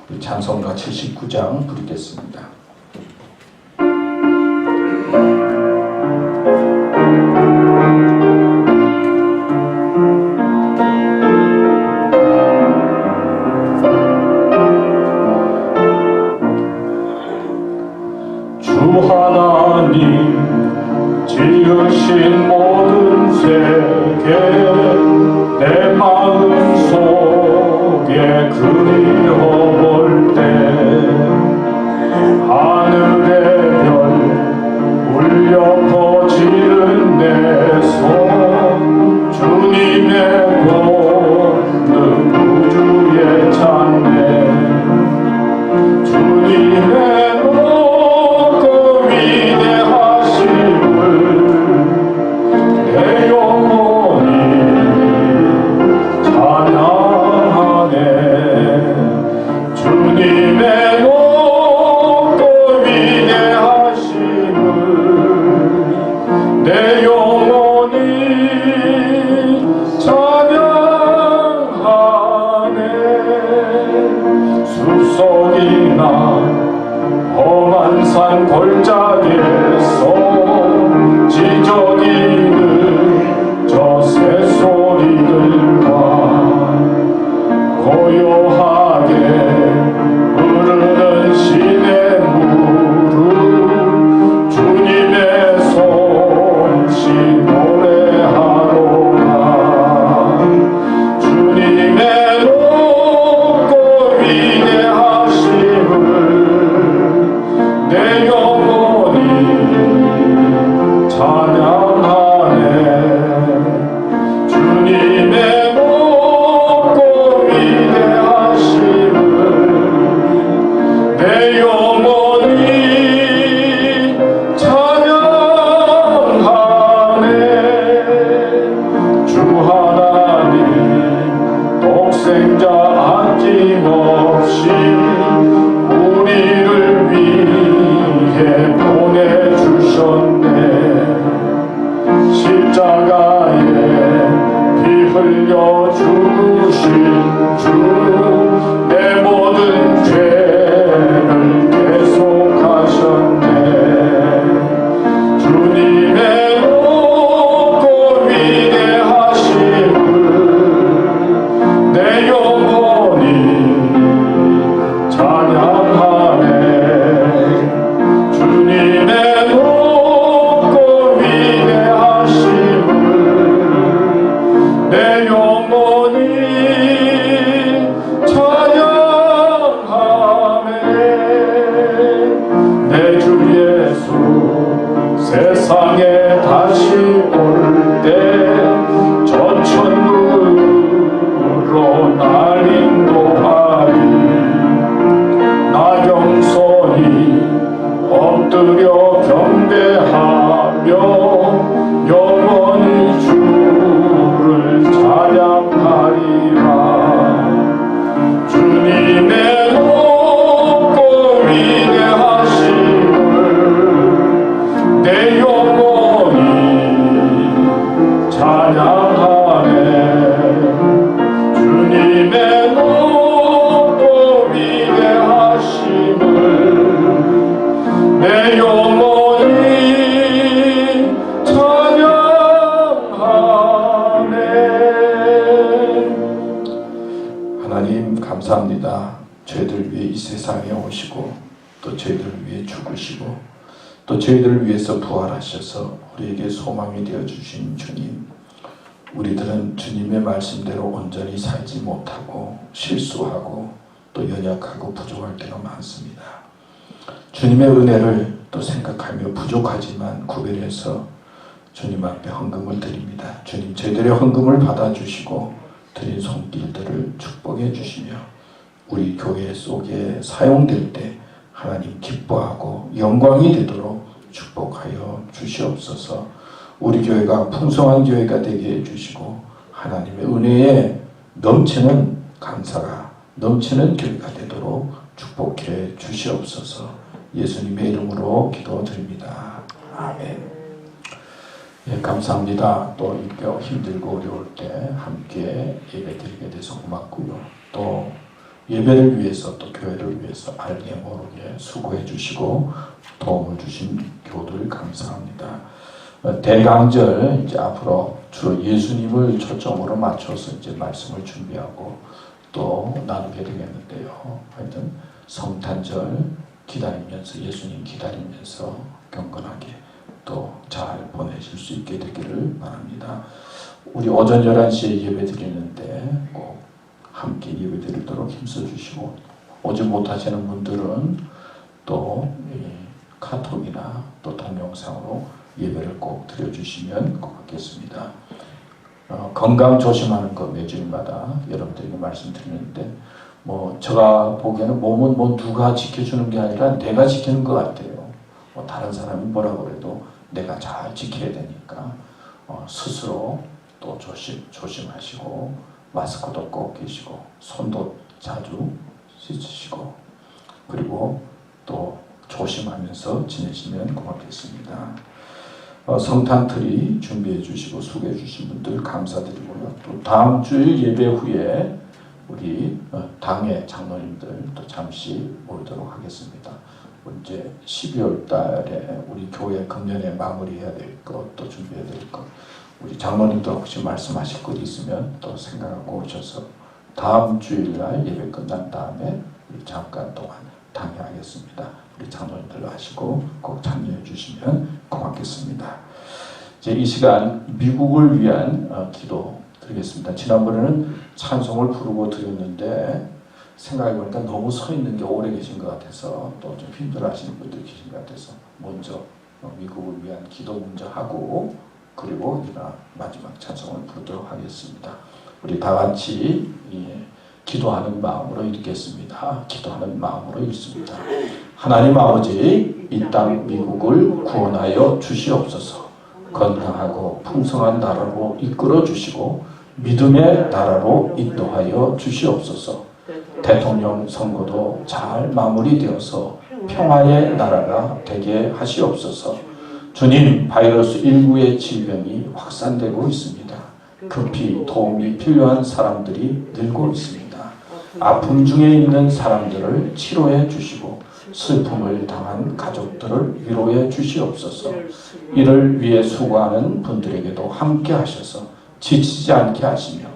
우리 찬송가 79장 부르겠습니다. 주님의 높고 위대하심을 내 영혼이 찬양하네. 주님의 높고 위대하심을 내 영혼이 찬양하네. 숲속이나 험한 산 골짜기에서 지저귀는 저 새소리들과 고요하게 흐르는 시냇물을 주님의 솜씨 노래하노라. 주님의 높고 위대하심을 내 영혼이 찬양하네. 주님의 높고 위대하심을 내 영혼이 찬양하네. 주 하나님 독생자 아낌없이 우리를 위해 보내주셨네. 십자가에 피 흘려 죽으신 주 내 모든 죄를 대속하셨네. 주님의 높고 위대하심을 내 영혼이 찬양하네. 주님의 높고 위대하심을 내 영혼이 찬양하네. 내 주 예수 세상에 다시 올 때 저 천국으로 날 인도하리. 나 영손이 엎드려 경배하며 영원히 주를 찬양하리라. 주님의 높고 위대하심을 내 영혼이 찬양하네. 주님의 높고 위대하심을 내 영혼이 찬양하네. 하나님 감사합니다. 저희들 위해 이 세상에 오시고 또 저희들을 위해 죽으시고 또 저희들을 위해서 부활하셔서 우리에게 소망이 되어주신 주님, 우리들은 주님의 말씀대로 온전히 살지 못하고 실수하고 또 연약하고 부족할 때가 많습니다. 주님의 은혜를 또 생각하며 부족하지만 구별해서 주님 앞에 헌금을 드립니다. 주님, 저희들의 헌금을 받아주시고 드린 손길들을 축복해 주시며 우리 교회 속에 사용될 때 하나님 기뻐하고 영광이 되도록 축복하여 주시옵소서. 우리 교회가 풍성한 교회가 되게 해주시고 하나님의 은혜에 넘치는 감사가 넘치는 교회가 되도록 축복해 주시옵소서. 예수님의 이름으로 기도드립니다. 아멘. 예, 감사합니다. 또 이렇게 힘들고 어려울 때 함께 예배드리게 돼서 고맙고요. 또 예배를 위해서 또 교회를 위해서 알게 모르게 수고해 주시고 도움을 주신 교우들 감사합니다. 대강절 이제 앞으로 주로 예수님을 초점으로 맞춰서 이제 말씀을 준비하고 또 나누게 되겠는데요. 하여튼 성탄절 기다리면서 예수님 기다리면서 경건하게 또 잘 보내실 수 있게 되기를 바랍니다. 우리 오전 11시에 예배 드리는데 꼭 함께 예배 드리도록 힘써 주시고 오지 못하시는 분들은 또 카톡이나 또 동영상으로 예배를 꼭 드려주시면 고맙겠습니다. 건강 조심하는 거 매주일마다 여러분들에게 말씀드리는데 제가 보기에는 몸은 누가 지켜주는 게 아니라 내가 지키는 것 같아요. 다른 사람이 뭐라고 그래도 내가 잘 지켜야 되니까 스스로 또 조심하시고 마스크도 꼭 끼시고 손도 자주 씻으시고 그리고 또 조심하면서 지내시면 고맙겠습니다. 성탄트리 준비해 주시고 수고해 주신 분들 감사드리고요. 또 다음 주일 예배 후에 우리 당회 장로님들 또 잠시 모이도록 하겠습니다. 이제 12월 달에 우리 교회 금년에 마무리해야 될 것, 또 준비해야 될 것, 우리 장로님도 혹시 말씀하실 것 있으면 또 생각하고 오셔서 다음 주일날 예배 끝난 다음에 우리 잠깐 동안 당회하겠습니다. 우리 장로님들 하시고 꼭 참여해 주시면 고맙겠습니다. 이제 이 시간 미국을 위한 기도 드리겠습니다. 지난번에는 찬송을 부르고 드렸는데 생각해보니까 너무 서 있는 게 오래 계신 것 같아서 또 좀 힘들어하시는 분들이 계신 것 같아서 먼저 미국을 위한 기도 먼저 하고 그리고 우리가 마지막 찬송을 부르도록 하겠습니다. 우리 다 같이 기도하는 마음으로 읽겠습니다. 기도하는 마음으로 읽습니다. 하나님 아버지, 이 땅 미국을 구원하여 주시옵소서. 건강하고 풍성한 나라로 이끌어 주시고 믿음의 나라로 인도하여 주시옵소서. 대통령 선거도 잘 마무리되어서 평화의 나라가 되게 하시옵소서. 주님, 바이러스 19의 질병이 확산되고 있습니다. 급히 도움이 필요한 사람들이 늘고 있습니다. 아픔 중에 있는 사람들을 치료해 주시고 슬픔을 당한 가족들을 위로해 주시옵소서. 이를 위해 수고하는 분들에게도 함께 하셔서 지치지 않게 하시며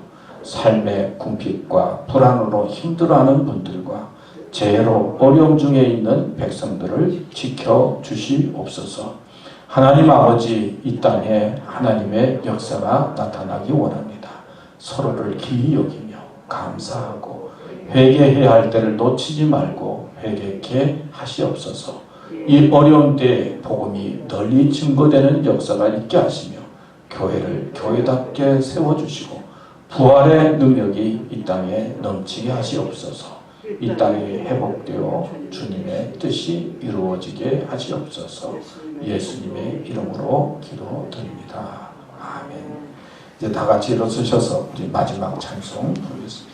삶의 궁핍과 불안으로 힘들어하는 분들과 재해로 어려움 중에 있는 백성들을 지켜주시옵소서. 하나님 아버지, 이 땅에 하나님의 역사가 나타나기 원합니다. 서로를 기이 여기며 감사하고 회개해야 할 때를 놓치지 말고 회개케 하시옵소서. 이 어려운 때에 복음이 널리 증거되는 역사가 있게 하시며 교회를 교회답게 세워주시고 부활의 능력이 이 땅에 넘치게 하시옵소서. 이 땅이 회복되어 주님의 뜻이 이루어지게 하시옵소서. 예수님의 이름으로 기도드립니다. 아멘. 이제 다 같이 일어서셔서 우리 마지막 찬송 부르겠습니다.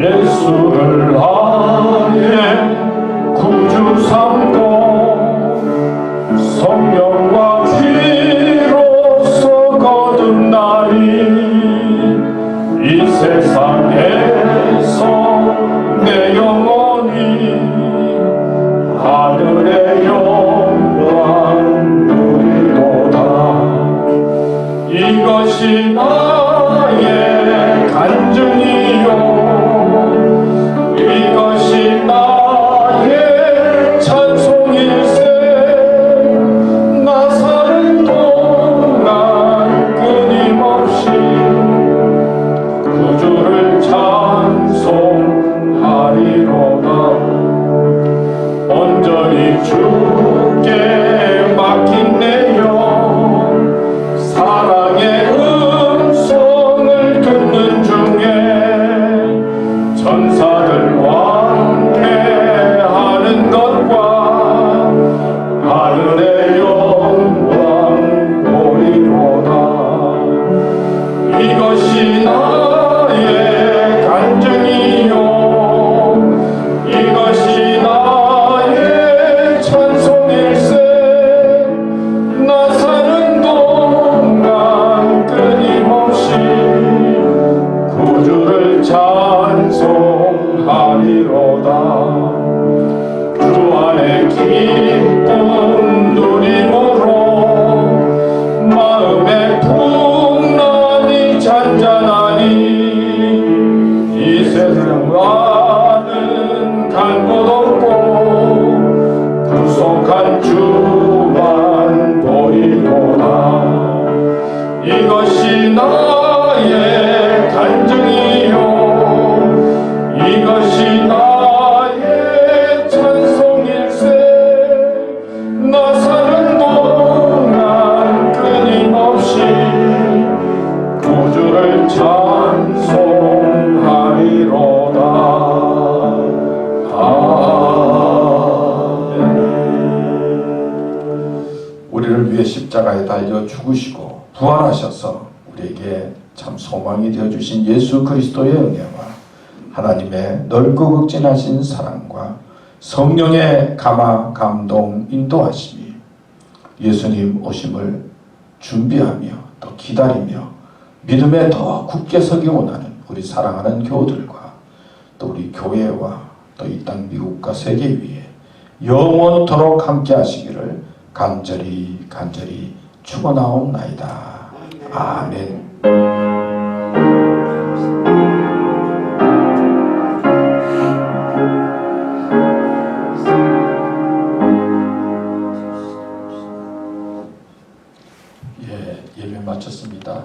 예수를 나의 구주 삼고 성령과 피로써 거듭나니 이 세상에서 내 영혼이 하늘의 영광 누리도다. 이것이 나의 간증이요 이것이 나의 찬송일세. 나 사는 동안 끊임없이 구주를 찬송하리로다. 온전히 주께 맡긴 내 영 사랑의 음성을 듣는 중에 천사들 왕래하는 것과 하늘의 영광 보리로다. 이것이 나의 간증이요 이것이 나의 찬송일세. 나 사는 동안 끊임없이 구주를 찬송하리로다. 주 안에 기쁨 누림으로 마음의 풍랑이 잔잔하니 이 세상과는 간 곳 없고 구속한 주만 보이도다. 이것이 나의 간증이요 이것이 나 십자가에 달려 죽으시고 부활하셔서 우리에게 참 소망이 되어주신 예수 그리스도의 은혜와 하나님의 넓고 극진하신 사랑과 성령의 감화, 감동, 인도하심이 예수님 오심을 준비하며 또 기다리며 믿음에 더 굳게 서기 원하는 우리 사랑하는 교우들과 또 우리 교회와 또 이 땅 미국과 세계 위에 영원토록 함께 하시기를 간절히 축원하옵나이다. 아멘. 예배 마쳤습니다.